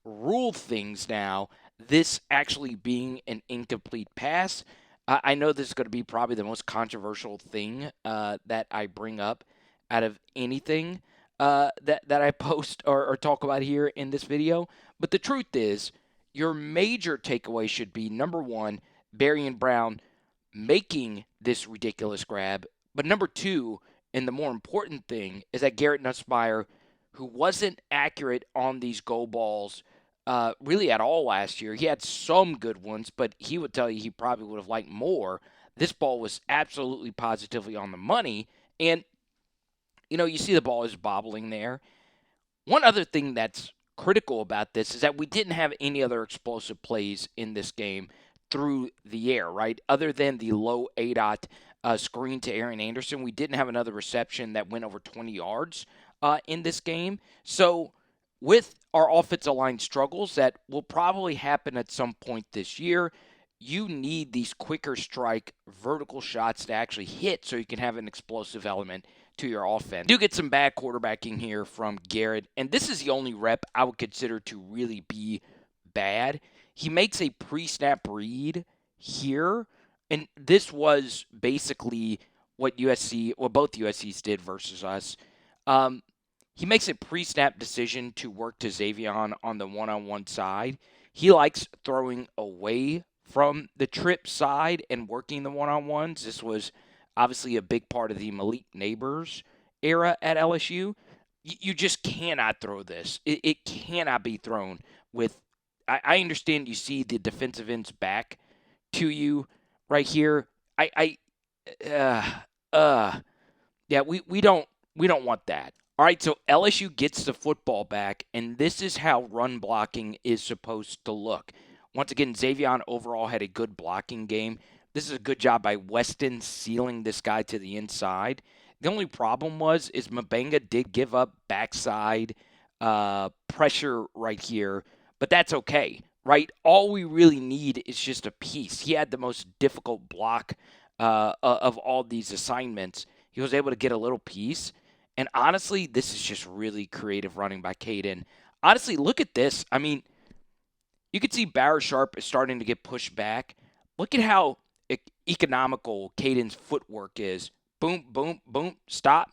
rule things now, this actually being an incomplete pass. I know this is going to be probably the most controversial thing that I bring up out of anything that I post or talk about here in this video. But the truth is, your major takeaway should be, number one, Barion Brown making this ridiculous grab. But number two, and the more important thing, is that Garrett Nussmeier, who wasn't accurate on these go balls really at all last year. He had some good ones, but he would tell you he probably would have liked more. This ball was absolutely positively on the money. And, you see the ball is bobbling there. One other thing that's critical about this is that we didn't have any other explosive plays in this game through the air, right? Other than the low ADOT screen to Aaron Anderson, we didn't have another reception that went over 20 yards in this game. So with our offensive line struggles that will probably happen at some point this year, you need these quicker strike vertical shots to actually hit so you can have an explosive element to your offense. You do get some bad quarterbacking here from Garrett, and this is the only rep I would consider to really be bad. He makes a pre-snap read here, and this was basically what both USC's did versus us. He makes a pre-snap decision to work to Zavion on the one-on-one side. He likes throwing away from the trip side and working the one-on-ones. This was obviously a big part of the Malik Neighbors era at LSU. You just cannot throw this. It cannot be thrown with – I understand you see the defensive ends back to you right here. We don't want that. All right, so LSU gets the football back, and this is how run blocking is supposed to look. Once again, Zavion overall had a good blocking game. This is a good job by Weston sealing this guy to the inside. The only problem is Mbenga did give up backside pressure right here, but that's okay, right? All we really need is just a piece. He had the most difficult block of all these assignments. He was able to get a little piece. And honestly, this is just really creative running by Caden. Honestly, look at this. I mean, you can see Barra Sharp is starting to get pushed back. Look at how economical Caden's footwork is. Boom, boom, boom, stop.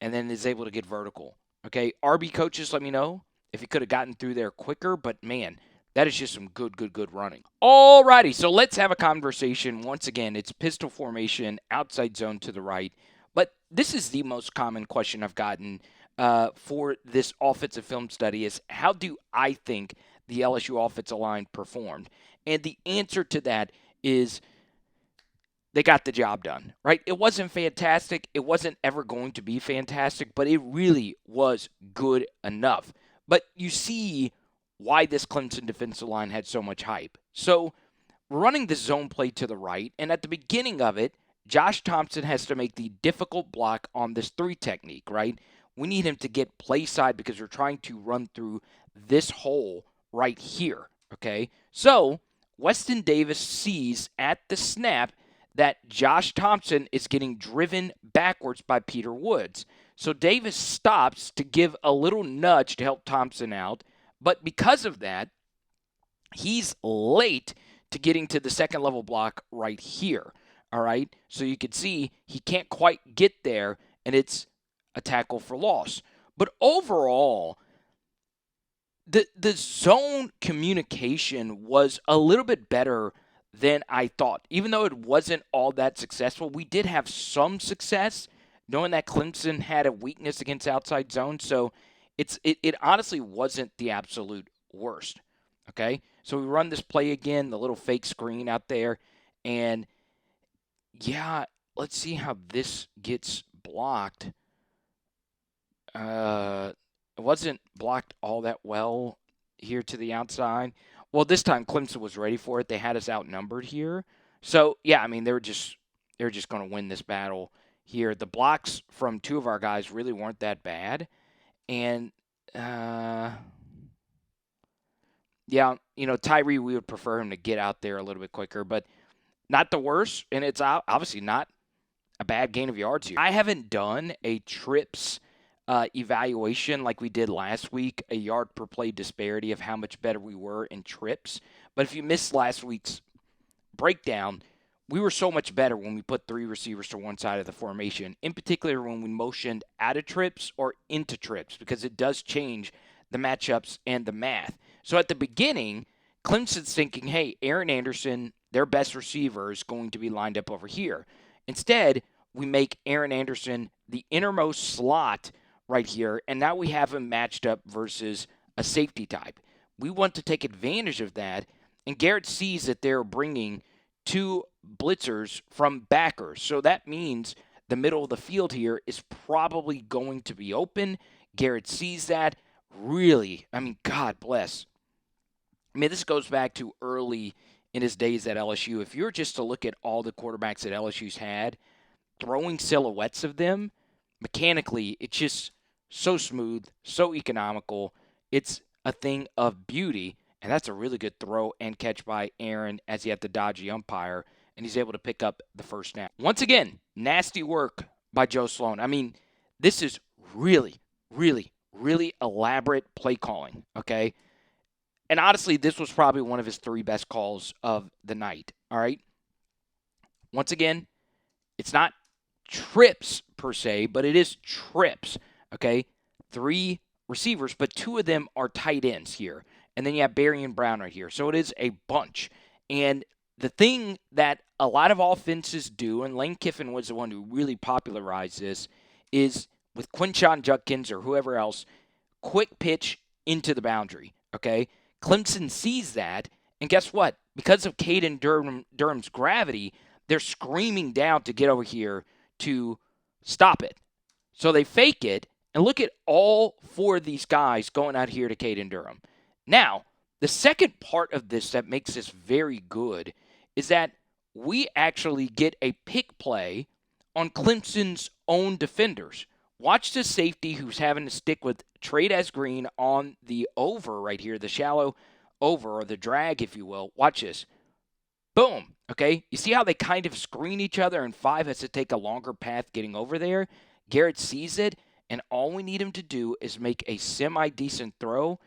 And then is able to get vertical. Okay, RB coaches, let me know if he could have gotten through there quicker. But, man, that is just some good running. All righty, so let's have a conversation. Once again, it's pistol formation, outside zone to the right. But this is the most common question I've gotten for this offensive film study is, how do I think the LSU offensive line performed? And the answer to that is they got the job done, right? It wasn't fantastic. It wasn't ever going to be fantastic, but it really was good enough. But you see why this Clemson defensive line had so much hype. So we're running the zone play to the right, and at the beginning of it, Josh Thompson has to make the difficult block on this 3 technique, right? We need him to get play side because we're trying to run through this hole right here, okay? So Weston Davis sees at the snap that Josh Thompson is getting driven backwards by Peter Woods. So Davis stops to give a little nudge to help Thompson out, but because of that, he's late to getting to the second level block right here. All right. So you can see he can't quite get there, and it's a tackle for loss. But overall, the zone communication was a little bit better than I thought. Even though it wasn't all that successful, we did have some success, knowing that Clemson had a weakness against outside zone. So it honestly wasn't the absolute worst. Okay, so we run this play again, the little fake screen out there, and yeah, let's see how this gets blocked. It wasn't blocked all that well here to the outside. Well, this time Clemson was ready for it. They had us outnumbered here. So, yeah, I mean, they were just going to win this battle here. The blocks from 2 of our guys really weren't that bad. And yeah, Tyree, we would prefer him to get out there a little bit quicker, but not the worst, and it's obviously not a bad gain of yards here. I haven't done a trips evaluation like we did last week, a yard per play disparity of how much better we were in trips. But if you missed last week's breakdown, we were so much better when we put 3 receivers to one side of the formation, in particular when we motioned out of trips or into trips, because it does change the matchups and the math. So at the beginning, Clemson's thinking, hey, Aaron Anderson, their best receiver, is going to be lined up over here. Instead, we make Aaron Anderson the innermost slot right here, and now we have him matched up versus a safety type. We want to take advantage of that, and Garrett sees that they're bringing 2 blitzers from backers. So that means the middle of the field here is probably going to be open. Garrett sees that. Really, I mean, God bless. I mean, this goes back to early in his days at LSU. If you were just to look at all the quarterbacks that LSU's had, throwing silhouettes of them, mechanically, it's just so smooth, so economical. It's a thing of beauty, and that's a really good throw and catch by Aaron as he had to dodge the umpire, and he's able to pick up the first down. Once again, nasty work by Joe Sloan. I mean, this is really, really, really elaborate play calling, okay? And honestly, this was probably one of his 3 best calls of the night, all right? Once again, it's not trips per se, but it is trips, okay? 3 receivers, but 2 of them are tight ends here. And then you have Barion Brown right here. So it is a bunch. And the thing that a lot of offenses do, and Lane Kiffin was the one who really popularized this, is with Quinshon Judkins or whoever else, quick pitch into the boundary, okay? Clemson sees that, and guess what? Because of Caden Durham's gravity, they're screaming down to get over here to stop it. So they fake it, and look at all 4 of these guys going out here to Caden Durham. Now, the second part of this that makes this very good is that we actually get a pick play on Clemson's own defenders. Watch the safety who's having to stick with Trade as Green on the over right here, the shallow over, or the drag, if you will. Watch this. Boom. Okay? You see how they kind of screen each other, and 5 has to take a longer path getting over there? Garrett sees it, and all we need him to do is make a semi-decent throw,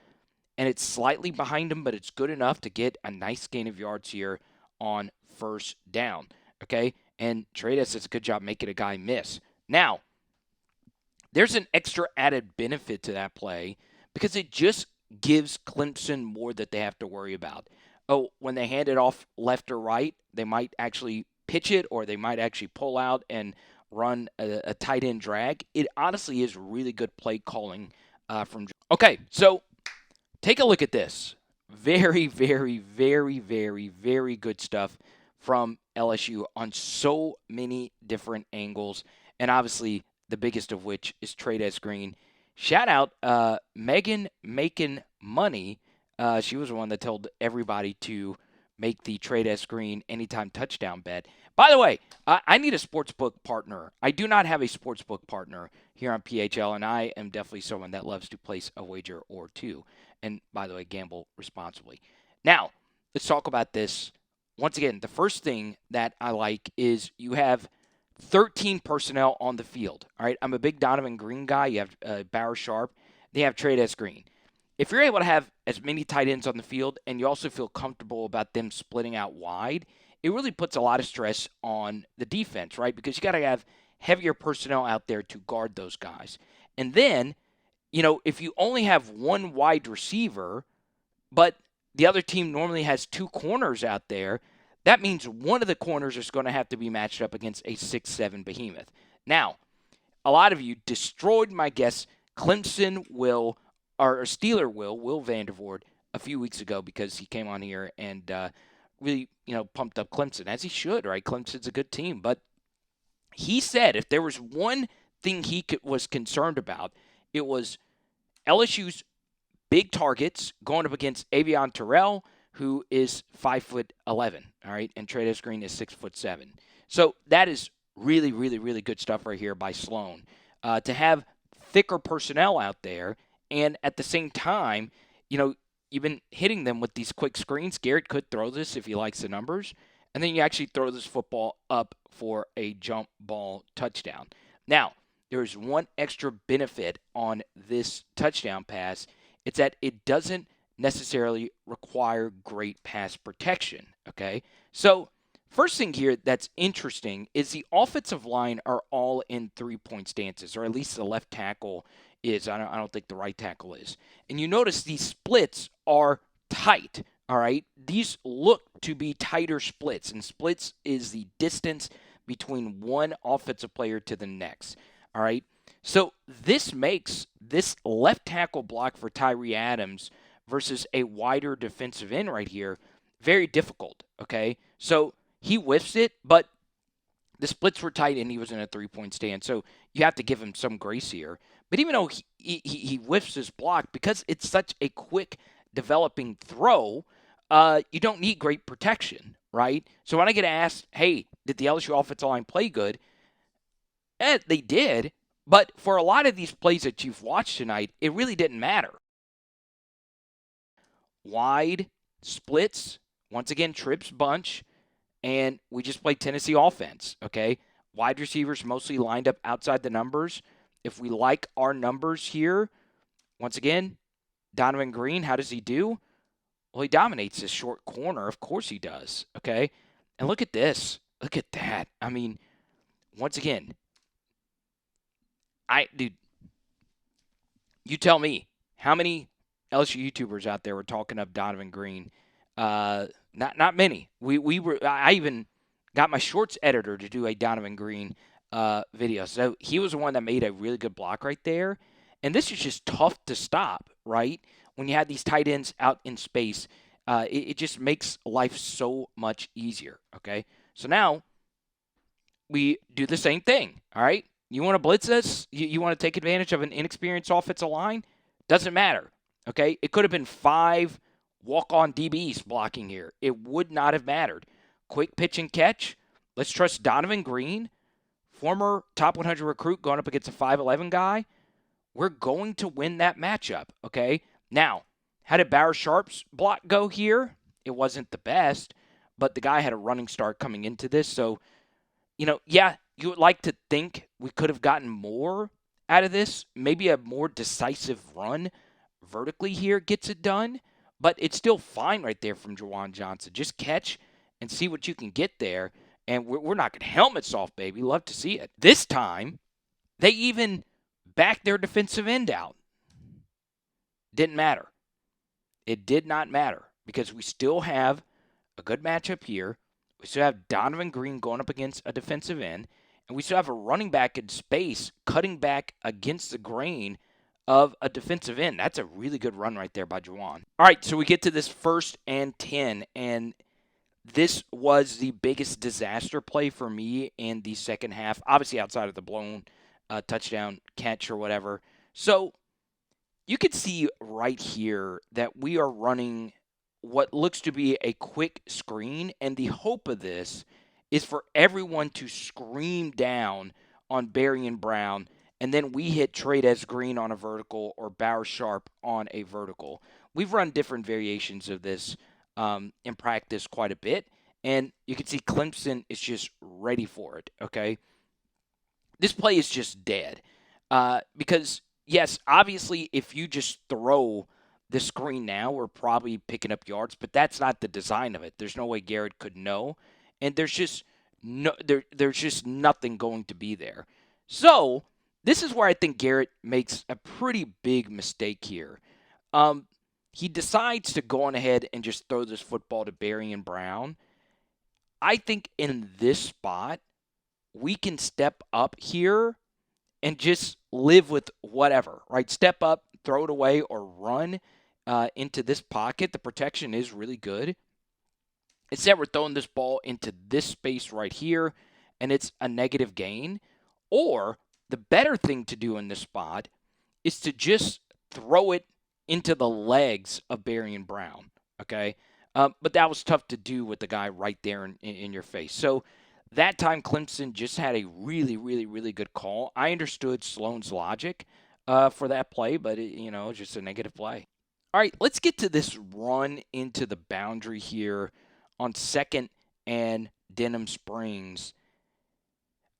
and it's slightly behind him, but it's good enough to get a nice gain of yards here on first down. Okay? And Trades does a good job making a guy miss. Now, there's an extra added benefit to that play because it just gives Clemson more that they have to worry about. Oh, when they hand it off left or right, they might actually pitch it or they might actually pull out and run a tight end drag. It honestly is really good play calling from. Okay, so take a look at this. Very, very, very, very, very good stuff from LSU on so many different angles, and obviously the biggest of which is Trades Green. Shout out Megan making money. She was the one that told everybody to make the Trades Green anytime touchdown bet. By the way, I need a sportsbook partner. I do not have a sportsbook partner here on PHL, and I am definitely someone that loves to place a wager or two. And by the way, gamble responsibly. Now, let's talk about this. Once again, the first thing that I like is you have 13 personnel on the field. All right, I'm a big Donovan Green guy. You have Bauer Sharp. They have Trades Green. If you're able to have as many tight ends on the field and you also feel comfortable about them splitting out wide, it really puts a lot of stress on the defense, right? Because you got to have heavier personnel out there to guard those guys. And then, if you only have one wide receiver, but the other team normally has two corners out there, that means one of the corners is going to have to be matched up against a 6'7" behemoth. Now, a lot of you destroyed my guess. Clemson will, or Steeler Will Vandervoort, a few weeks ago because he came on here and really, pumped up Clemson, as he should, right? Clemson's a good team. But he said if there was one thing he was concerned about, it was LSU's big targets going up against Avion Terrell, who is 5'11", all right, and Trades Green is 6'7". So that is really, really, really good stuff right here by Sloan. To have thicker personnel out there, and at the same time, you've been hitting them with these quick screens. Garrett could throw this if he likes the numbers, and then you actually throw this football up for a jump ball touchdown. Now, there's one extra benefit on this touchdown pass. It's that it doesn't necessarily require great pass protection, okay? So, first thing here that's interesting is the offensive line are all in three-point stances, or at least the left tackle is. I don't think the right tackle is. And you notice these splits are tight, all right? These look to be tighter splits, and splits is the distance between one offensive player to the next, all right? So this makes this left tackle block for Tyree Adams versus a wider defensive end right here very difficult, okay? So he whiffs it, but the splits were tight and he was in a three-point stand. So you have to give him some grace here. But even though he whiffs his block, because it's such a quick developing throw, you don't need great protection, right? So when I get asked, hey, did the LSU offensive line play good? They did. But for a lot of these plays that you've watched tonight, it really didn't matter. Wide splits, once again, trips bunch, and we just played Tennessee offense, okay? Wide receivers mostly lined up outside the numbers. If we like our numbers here, once again, Donovan Green, how does he do? Well, he dominates this short corner. Of course he does, okay? And look at this. Look at that. I mean, once again, dude, you tell me, how many LSU YouTubers out there were talking up Donovan Green? Not many. I even got my shorts editor to do a Donovan Green video. So he was the one that made a really good block right there. And this is just tough to stop, right? When you have these tight ends out in space, it just makes life so much easier, okay? So now we do the same thing, all right? You want to blitz us? You want to take advantage of an inexperienced offensive line? Doesn't matter, okay? It could have been 5 walk-on DBs blocking here. It would not have mattered. Quick pitch and catch. Let's trust Donovan Green, former top 100 recruit going up against a 5'11 guy. We're going to win that matchup, okay? Now, how did Bauer Sharp's block go here? It wasn't the best, but the guy had a running start coming into this. So, yeah, you would like to think we could have gotten more out of this. Maybe a more decisive run vertically here gets it done. But it's still fine right there from Juwan Johnson. Just catch and see what you can get there. And we're knocking helmets off, baby. Love to see it. This time, they even backed their defensive end out. Didn't matter. It did not matter because we still have a good matchup here. We still have Donovan Green going up against a defensive end. And we still have a running back in space cutting back against the grain of a defensive end. That's a really good run right there by Juwan. All right, so we get to this 1st and 10, and This was the biggest disaster play for me in the second half, obviously outside of the blown touchdown catch or whatever. So you can see right here that we are running what looks to be a quick screen, and the hope of this is for everyone to scream down on Barion Brown, and then we hit Trades Green on a vertical or Bauer Sharp on a vertical. We've run different variations of this in practice quite a bit, and you can see Clemson is just ready for it, okay? This play is just dead. Because, yes, obviously, if you just throw the screen now, we're probably picking up yards, but that's not the design of it. There's no way Garrett could know. And there's just there's just nothing going to be there. So this is where I think Garrett makes a pretty big mistake here. He decides to go on ahead and just throw this football to Barion Brown. I think in this spot, we can step up here and just live with whatever, right? Step up, throw it away, or run into this pocket. The protection is really good. Instead, we're throwing this ball into this space right here, and it's a negative gain. Or the better thing to do in this spot is to just throw it into the legs of Barion Brown, okay? But that was tough to do with the guy right there in your face. So that time, Clemson just had a really, really, really good call. I understood Sloan's logic for that play, but it's just a negative play. All right, let's get to this run into the boundary here on 2nd and Denham Springs.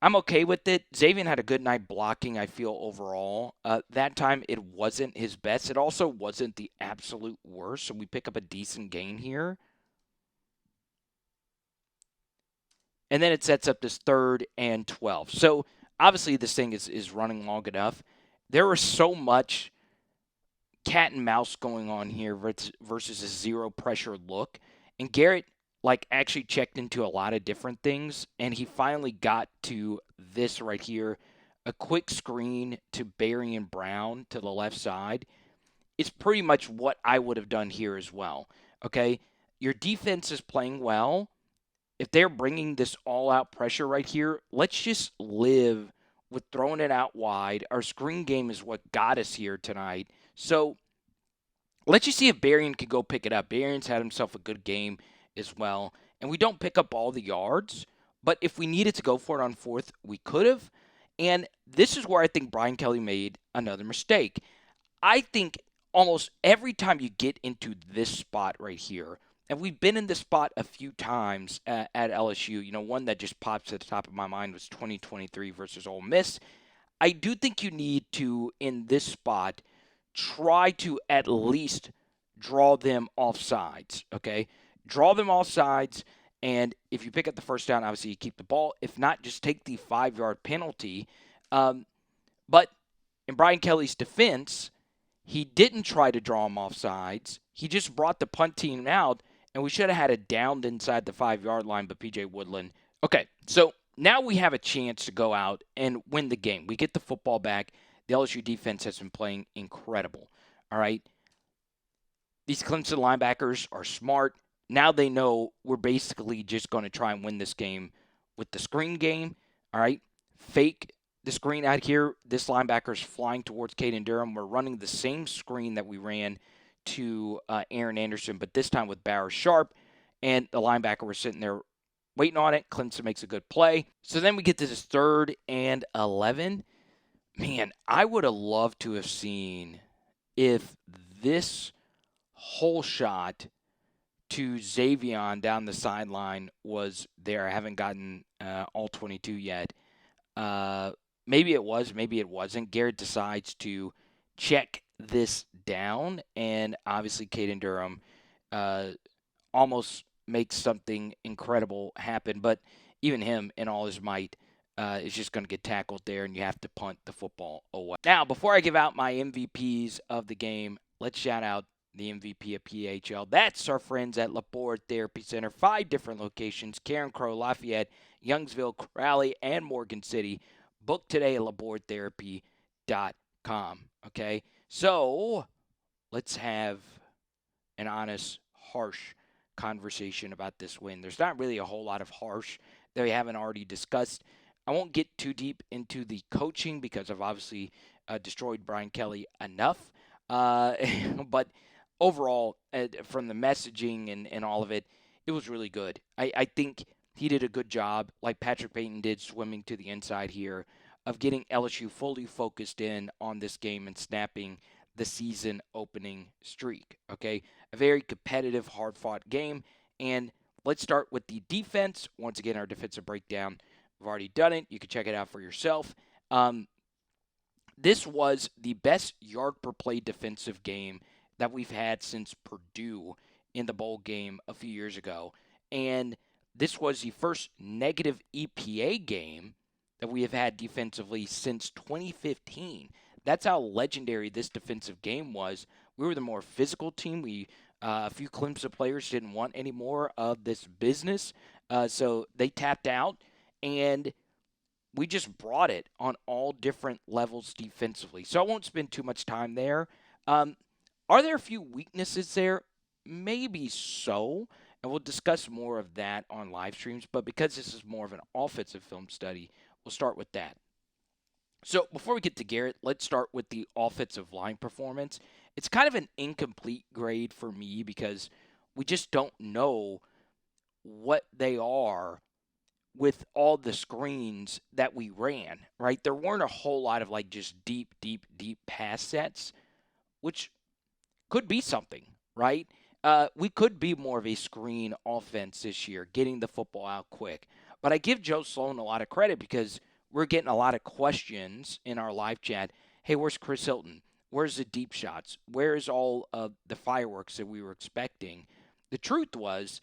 I'm okay with it. Zavion had a good night blocking, I feel, overall. That time, it wasn't his best. It also wasn't the absolute worst, so we pick up a decent gain here. And then it sets up this 3rd and 12. So, obviously, this thing is running long enough. There was so much cat and mouse going on here versus a zero pressure look. And Garrett actually checked into a lot of different things, and he finally got to this right here, a quick screen to Barion Brown to the left side. It's pretty much what I would have done here as well. Okay, your defense is playing well. If they're bringing this all-out pressure right here, let's just live with throwing it out wide. Our screen game is what got us here tonight. So let's just see if Barion can go pick it up. Barion's had himself a good game as well. And we don't pick up all the yards, but if we needed to go for it on 4th, we could have. And this is where I think Brian Kelly made another mistake. I think almost every time you get into this spot right here, and we've been in this spot a few times at LSU, one that just pops at the top of my mind was 2023 versus Ole Miss. I do think you need to, in this spot, try to at least draw them off sides, okay? Draw them off sides, and if you pick up the first down, obviously you keep the ball. If not, just take the 5-yard penalty. But in Brian Kelly's defense, he didn't try to draw them off sides. He just brought the punt team out, and we should have had it downed inside the 5-yard line, but P.J. Woodland. Okay, so now we have a chance to go out and win the game. We get the football back. The LSU defense has been playing incredible, all right? These Clemson linebackers are smart. Now they know we're basically just going to try and win this game with the screen game, all right? Fake the screen out here. This linebacker is flying towards Caden Durham. We're running the same screen that we ran to Aaron Anderson, but this time with Bauer Sharp, and the linebacker was sitting there waiting on it. Clemson makes a good play. So then we get to this 3rd and 11. Man, I would have loved to have seen if this whole shot to Zavion down the sideline was there. I haven't gotten all 22 yet. Maybe it was, maybe it wasn't. Garrett decides to check this down, and obviously Caden Durham almost makes something incredible happen, but even him, in all his might, is just going to get tackled there, and you have to punt the football away. Now, before I give out my MVPs of the game, let's shout out the MVP of PHL. That's our friends at Laborde Therapy Center. 5 different locations: Karen Crow, Lafayette, Youngsville, Crowley, and Morgan City. Book today at labordetherapy.com. Okay? So, let's have an honest, harsh conversation about this win. There's not really a whole lot of harsh that we haven't already discussed. I won't get too deep into the coaching because I've obviously destroyed Brian Kelly enough. But overall, from the messaging and all of it, it was really good. I think he did a good job, like Patrick Payton did, swimming to the inside here, of getting LSU fully focused in on this game and snapping the season opening streak. Okay, a very competitive, hard fought game. And let's start with the defense. Once again, our defensive breakdown. We've already done it. You can check it out for yourself. This was the best yard per play defensive game that we've had since Purdue in the bowl game a few years ago. And this was the first negative EPA game that we have had defensively since 2015. That's how legendary this defensive game was. We were the more physical team. A few Clemson players didn't want any more of this business, so they tapped out, and we just brought it on all different levels defensively. So I won't spend too much time there. Are there a few weaknesses there? Maybe so, and we'll discuss more of that on live streams, but because this is more of an offensive film study, we'll start with that. So before we get to Garrett, let's start with the offensive line performance. It's kind of an incomplete grade for me because we just don't know what they are with all the screens that we ran, right? There weren't a whole lot of like just deep pass sets, which could be something, right? We could be more of a screen offense this year, getting the football out quick. But I give Joe Sloan a lot of credit because we're getting a lot of questions in our live chat. Hey, where's Chris Hilton? Where's the deep shots? Where's all of the fireworks that we were expecting? The truth was,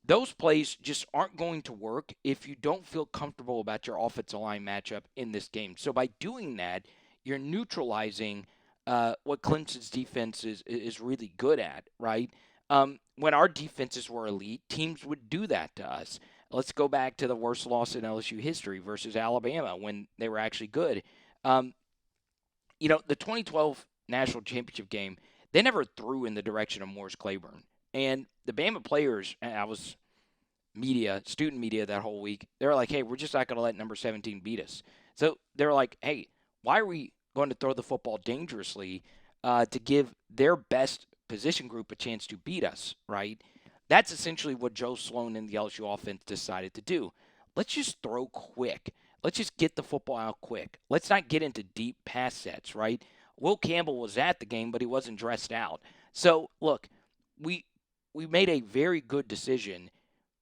those plays just aren't going to work if you don't feel comfortable about your offensive line matchup in this game. So by doing that, you're neutralizing what Clemson's defense is really good at, right? When our defenses were elite, teams would do that to us. Let's go back to the worst loss in LSU history versus Alabama when they were actually good. The 2012 National Championship game, they never threw in the direction of Morris Claiborne. And the Bama players, I was student media that whole week, they were like, hey, we're just not going to let number 17 beat us. So they were like, hey, why are we going to throw the football dangerously to give their best position group a chance to beat us, right? That's essentially what Joe Sloan and the LSU offense decided to do. Let's just throw quick. Let's just get the football out quick. Let's not get into deep pass sets, right? Will Campbell was at the game, but he wasn't dressed out. So, look, we made a very good decision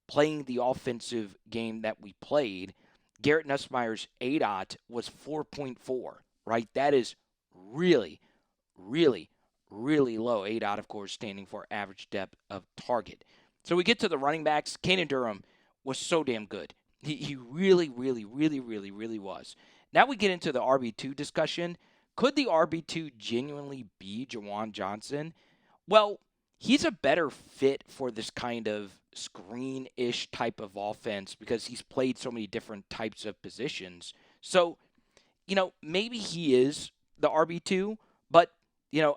playing the offensive game that we played. Garrett Nussmeier's ADOT was 4.4, right? That is really, really, really low. ADOT, of course, standing for average depth of target. So we get to the running backs. Caden Durham was so damn good. He really, really, really, really, really was. Now we get into the RB2 discussion. Could the RB2 genuinely be Jawan Johnson? Well, he's a better fit for this kind of screen-ish type of offense because he's played so many different types of positions. So, maybe he is the RB2, but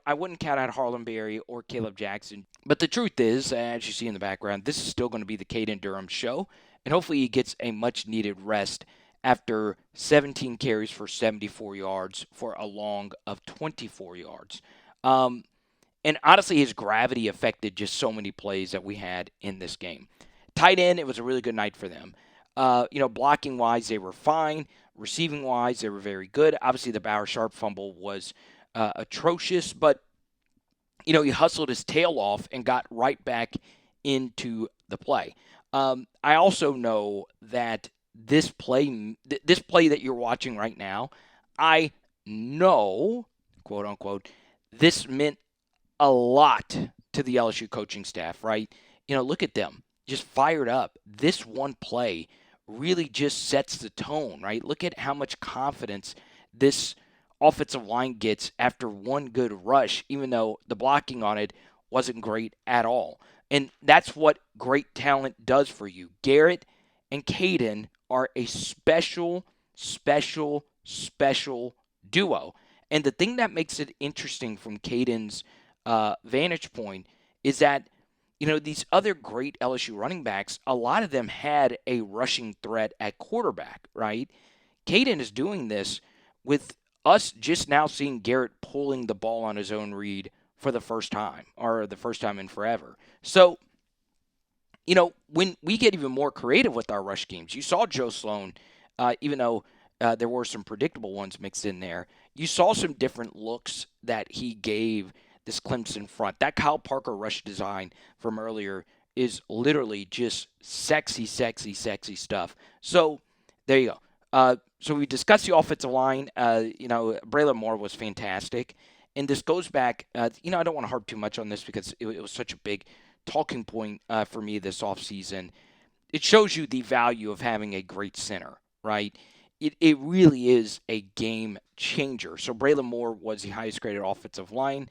I wouldn't count out Harlan Berry or Caleb Jackson. But the truth is, as you see in the background, this is still going to be the Caden Durham show. And hopefully he gets a much-needed rest after 17 carries for 74 yards for a long of 24 yards. And honestly, his gravity affected just so many plays that we had in this game. Tight end, it was a really good night for them. Blocking-wise, they were fine. Receiving-wise, they were very good. Obviously, the Bauer Sharp fumble was atrocious, but he hustled his tail off and got right back into the play. I also know that this play that you're watching right now, I know, quote unquote, this meant a lot to the LSU coaching staff, right? Look at them, just fired up. This one play really just sets the tone, right? Look at how much confidence this offensive line gets after one good rush, even though the blocking on it wasn't great at all. And that's what great talent does for you. Garrett and Caden are a special duo. And the thing that makes it interesting from Caden's vantage point is that these other great LSU running backs, a lot of them had a rushing threat at quarterback, right? Caden is doing this with us just now seeing Garrett pulling the ball on his own read for the first time, or the first time in forever. So, when we get even more creative with our rush schemes, you saw Joe Sloan, even though there were some predictable ones mixed in there, you saw some different looks that he gave this Clemson front. That Kyle Parker rush design from earlier is literally just sexy, sexy, sexy stuff. So there you go. So we discussed the offensive line. Braylon Moore was fantastic. And this goes back, I don't want to harp too much on this because it was such a big talking point for me this offseason. It shows you the value of having a great center, right? It really is a game changer. So Braylon Moore was the highest graded offensive lineman.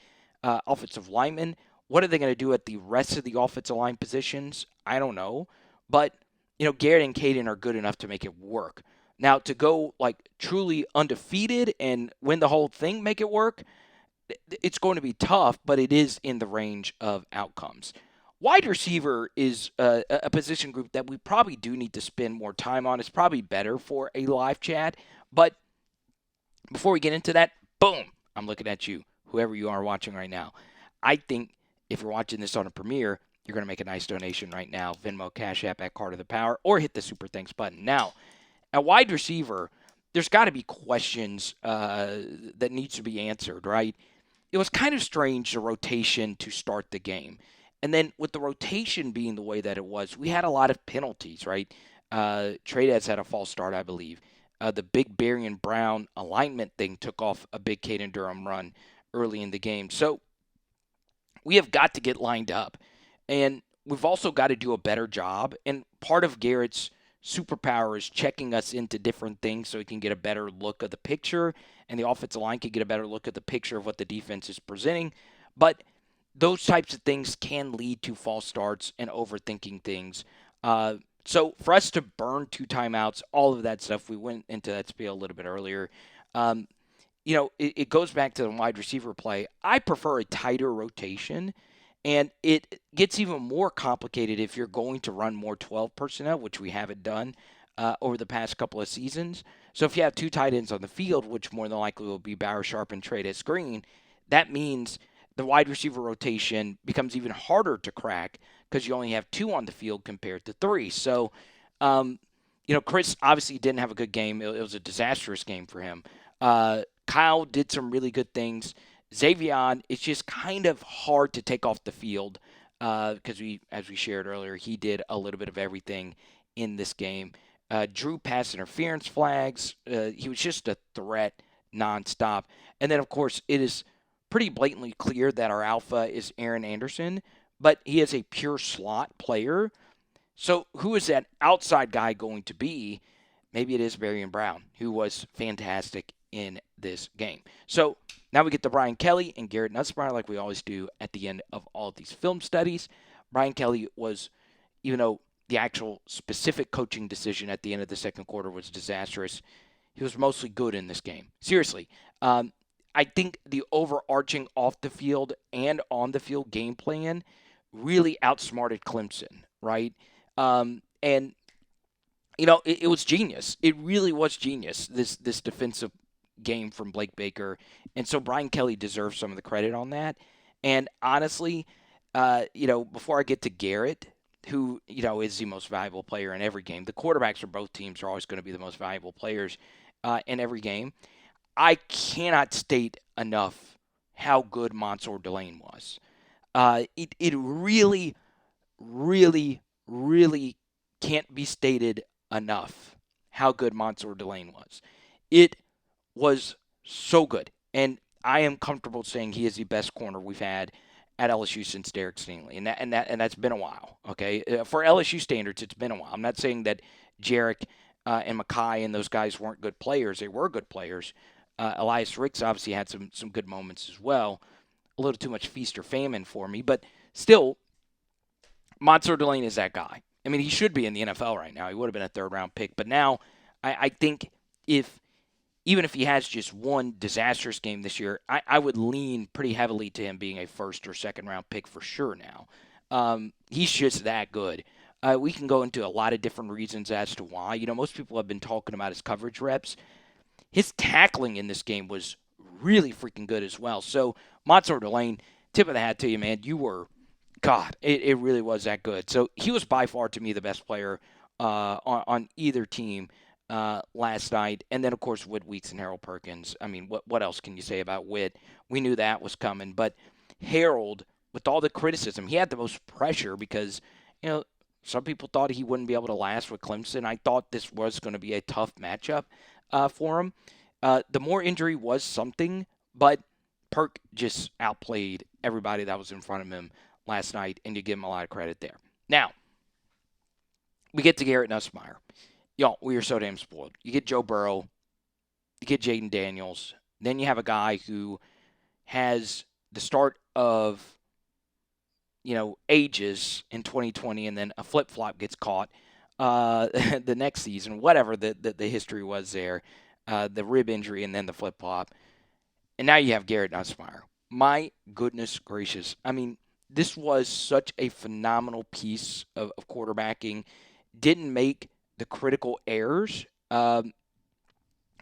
What are they going to do at the rest of the offensive line positions? I don't know. But, Garrett and Caden are good enough to make it work. Now, to go truly undefeated and win the whole thing, make it work, it's going to be tough, but it is in the range of outcomes. Wide receiver is a position group that we probably do need to spend more time on. It's probably better for a live chat. But before we get into that, boom, I'm looking at you, whoever you are watching right now. I think if you're watching this on a premiere, you're going to make a nice donation right now. Venmo, Cash App at Card of the Power, or hit the Super Thanks button. Now, at wide receiver, there's got to be questions that needs to be answered, right? It was kind of strange, the rotation to start the game. And then with the rotation being the way that it was, we had a lot of penalties, right? Tradez had a false start, I believe. The big Barion Brown alignment thing took off a big Caden Durham run early in the game. So we have got to get lined up. And we've also got to do a better job. And part of Garrett's superpower is checking us into different things so he can get a better look of the picture, and the offensive line can get a better look at the picture of what the defense is presenting. But those types of things can lead to false starts and overthinking things. So for us to burn 2 timeouts, all of that stuff, we went into that spiel a little bit earlier. It goes back to the wide receiver play. I prefer a tighter rotation, and it gets even more complicated if you're going to run more 12 personnel, which we haven't done over the past couple of seasons. So if you have 2 tight ends on the field, which more than likely will be Bauer Sharp and Tradez Green, that means the wide receiver rotation becomes even harder to crack because you only have 2 on the field compared to 3. So, Chris obviously didn't have a good game. It was a disastrous game for him. Kyle did some really good things. Zavion, it's just kind of hard to take off the field because as we shared earlier, he did a little bit of everything in this game. Drew pass interference flags. He was just a threat nonstop. And then, of course, it is pretty blatantly clear that our alpha is Aaron Anderson, but he is a pure slot player. So who is that outside guy going to be? Maybe it is Barion Brown, who was fantastic in this game. So now we get to Brian Kelly and Garrett Nussmeier, like we always do at the end of all of these film studies. Brian Kelly was, even though the actual specific coaching decision at the end of the second quarter was disastrous, he was mostly good in this game. Seriously. I think the overarching off the field and on the field game plan really outsmarted Clemson, right? It was genius. It really was genius, this defensive game from Blake Baker. And so Brian Kelly deserves some of the credit on that. And honestly, before I get to Garrett, who, is the most valuable player in every game, the quarterbacks for both teams are always going to be the most valuable players in every game. I cannot state enough how good Mansour Delane was. It really, really, really can't be stated enough how good Mansour Delane was. It was so good. And I am comfortable saying he is the best corner we've had at LSU since Derek Stingley. And that's been a while, okay? For LSU standards, it's been a while. I'm not saying that Jarek and Mackay and those guys weren't good players. They were good players. Elias Ricks obviously had some good moments as well. A little too much feast or famine for me. But still, Mansour Delane is that guy. I mean, he should be in the NFL right now. He would have been a third-round pick. But now I think even if he has just one disastrous game this year, I would lean pretty heavily to him being a first or second-round pick for sure now. He's just that good. We can go into a lot of different reasons as to why. Most people have been talking about his coverage reps. His tackling in this game was really freaking good as well. So, Montsor Delane, tip of the hat to you, man. You were, God, it really was that good. So, he was by far, to me, the best player on either team last night. And then, of course, Whit Weeks and Harold Perkins. I mean, what else can you say about Whit? We knew that was coming. But Harold, with all the criticism, he had the most pressure because, some people thought he wouldn't be able to last with Clemson. I thought this was going to be a tough matchup for him. The more injury was something, but Perk just outplayed everybody that was in front of him last night, and you give him a lot of credit there. Now, we get to Garrett Nussmeier. Y'all, we are so damn spoiled. You get Joe Burrow, you get Jaden Daniels, then you have a guy who has the start of, ages in 2020, and then a flip-flop gets caught the next season, whatever the history was there, the rib injury and then the flip-flop. And now you have Garrett Nussmeier. My goodness gracious. I mean, this was such a phenomenal piece of quarterbacking. Didn't make the critical errors that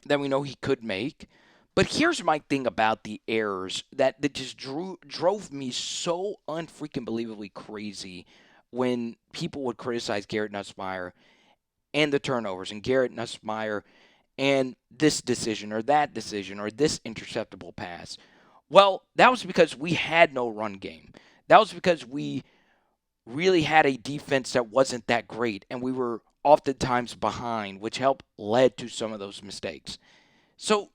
we know he could make. But here's my thing about the errors that just drove me so unfreaking believably crazy when people would criticize Garrett Nussmeier and the turnovers and Garrett Nussmeier and this decision or that decision or this interceptable pass. Well, that was because we had no run game. That was because we really had a defense that wasn't that great, and we were oftentimes behind, which led to some of those mistakes. So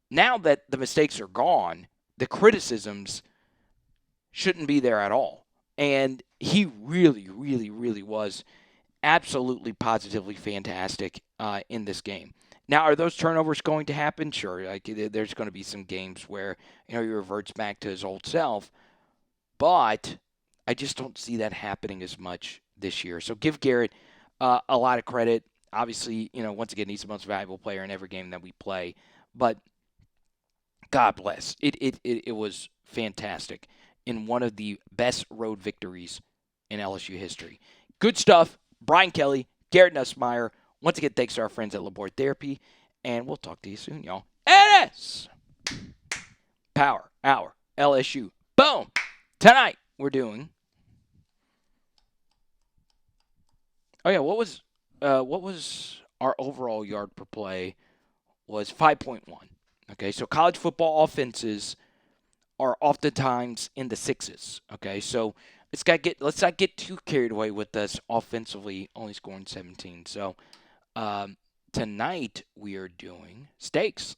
now that the mistakes are gone, the criticisms shouldn't be there at all. And he really, really, really was absolutely, positively fantastic in this game. Now, are those turnovers going to happen? Sure. There's going to be some games where he reverts back to his old self, but I just don't see that happening as much this year. So give Garrett a lot of credit. Obviously, once again, he's the most valuable player in every game that we play. But God bless. It was fantastic in one of the best road victories in LSU history. Good stuff. Brian Kelly, Garrett Nussmeier. Once again, thanks to our friends at Labor Therapy. And we'll talk to you soon, y'all. NS Power Hour LSU. Boom. Tonight we're doing. Oh yeah, what was our overall yard per play? Was 5.1. Okay, so college football offenses are oftentimes in the sixes. Okay, so let's not get too carried away with us offensively, only scoring 17. So tonight we are doing stakes.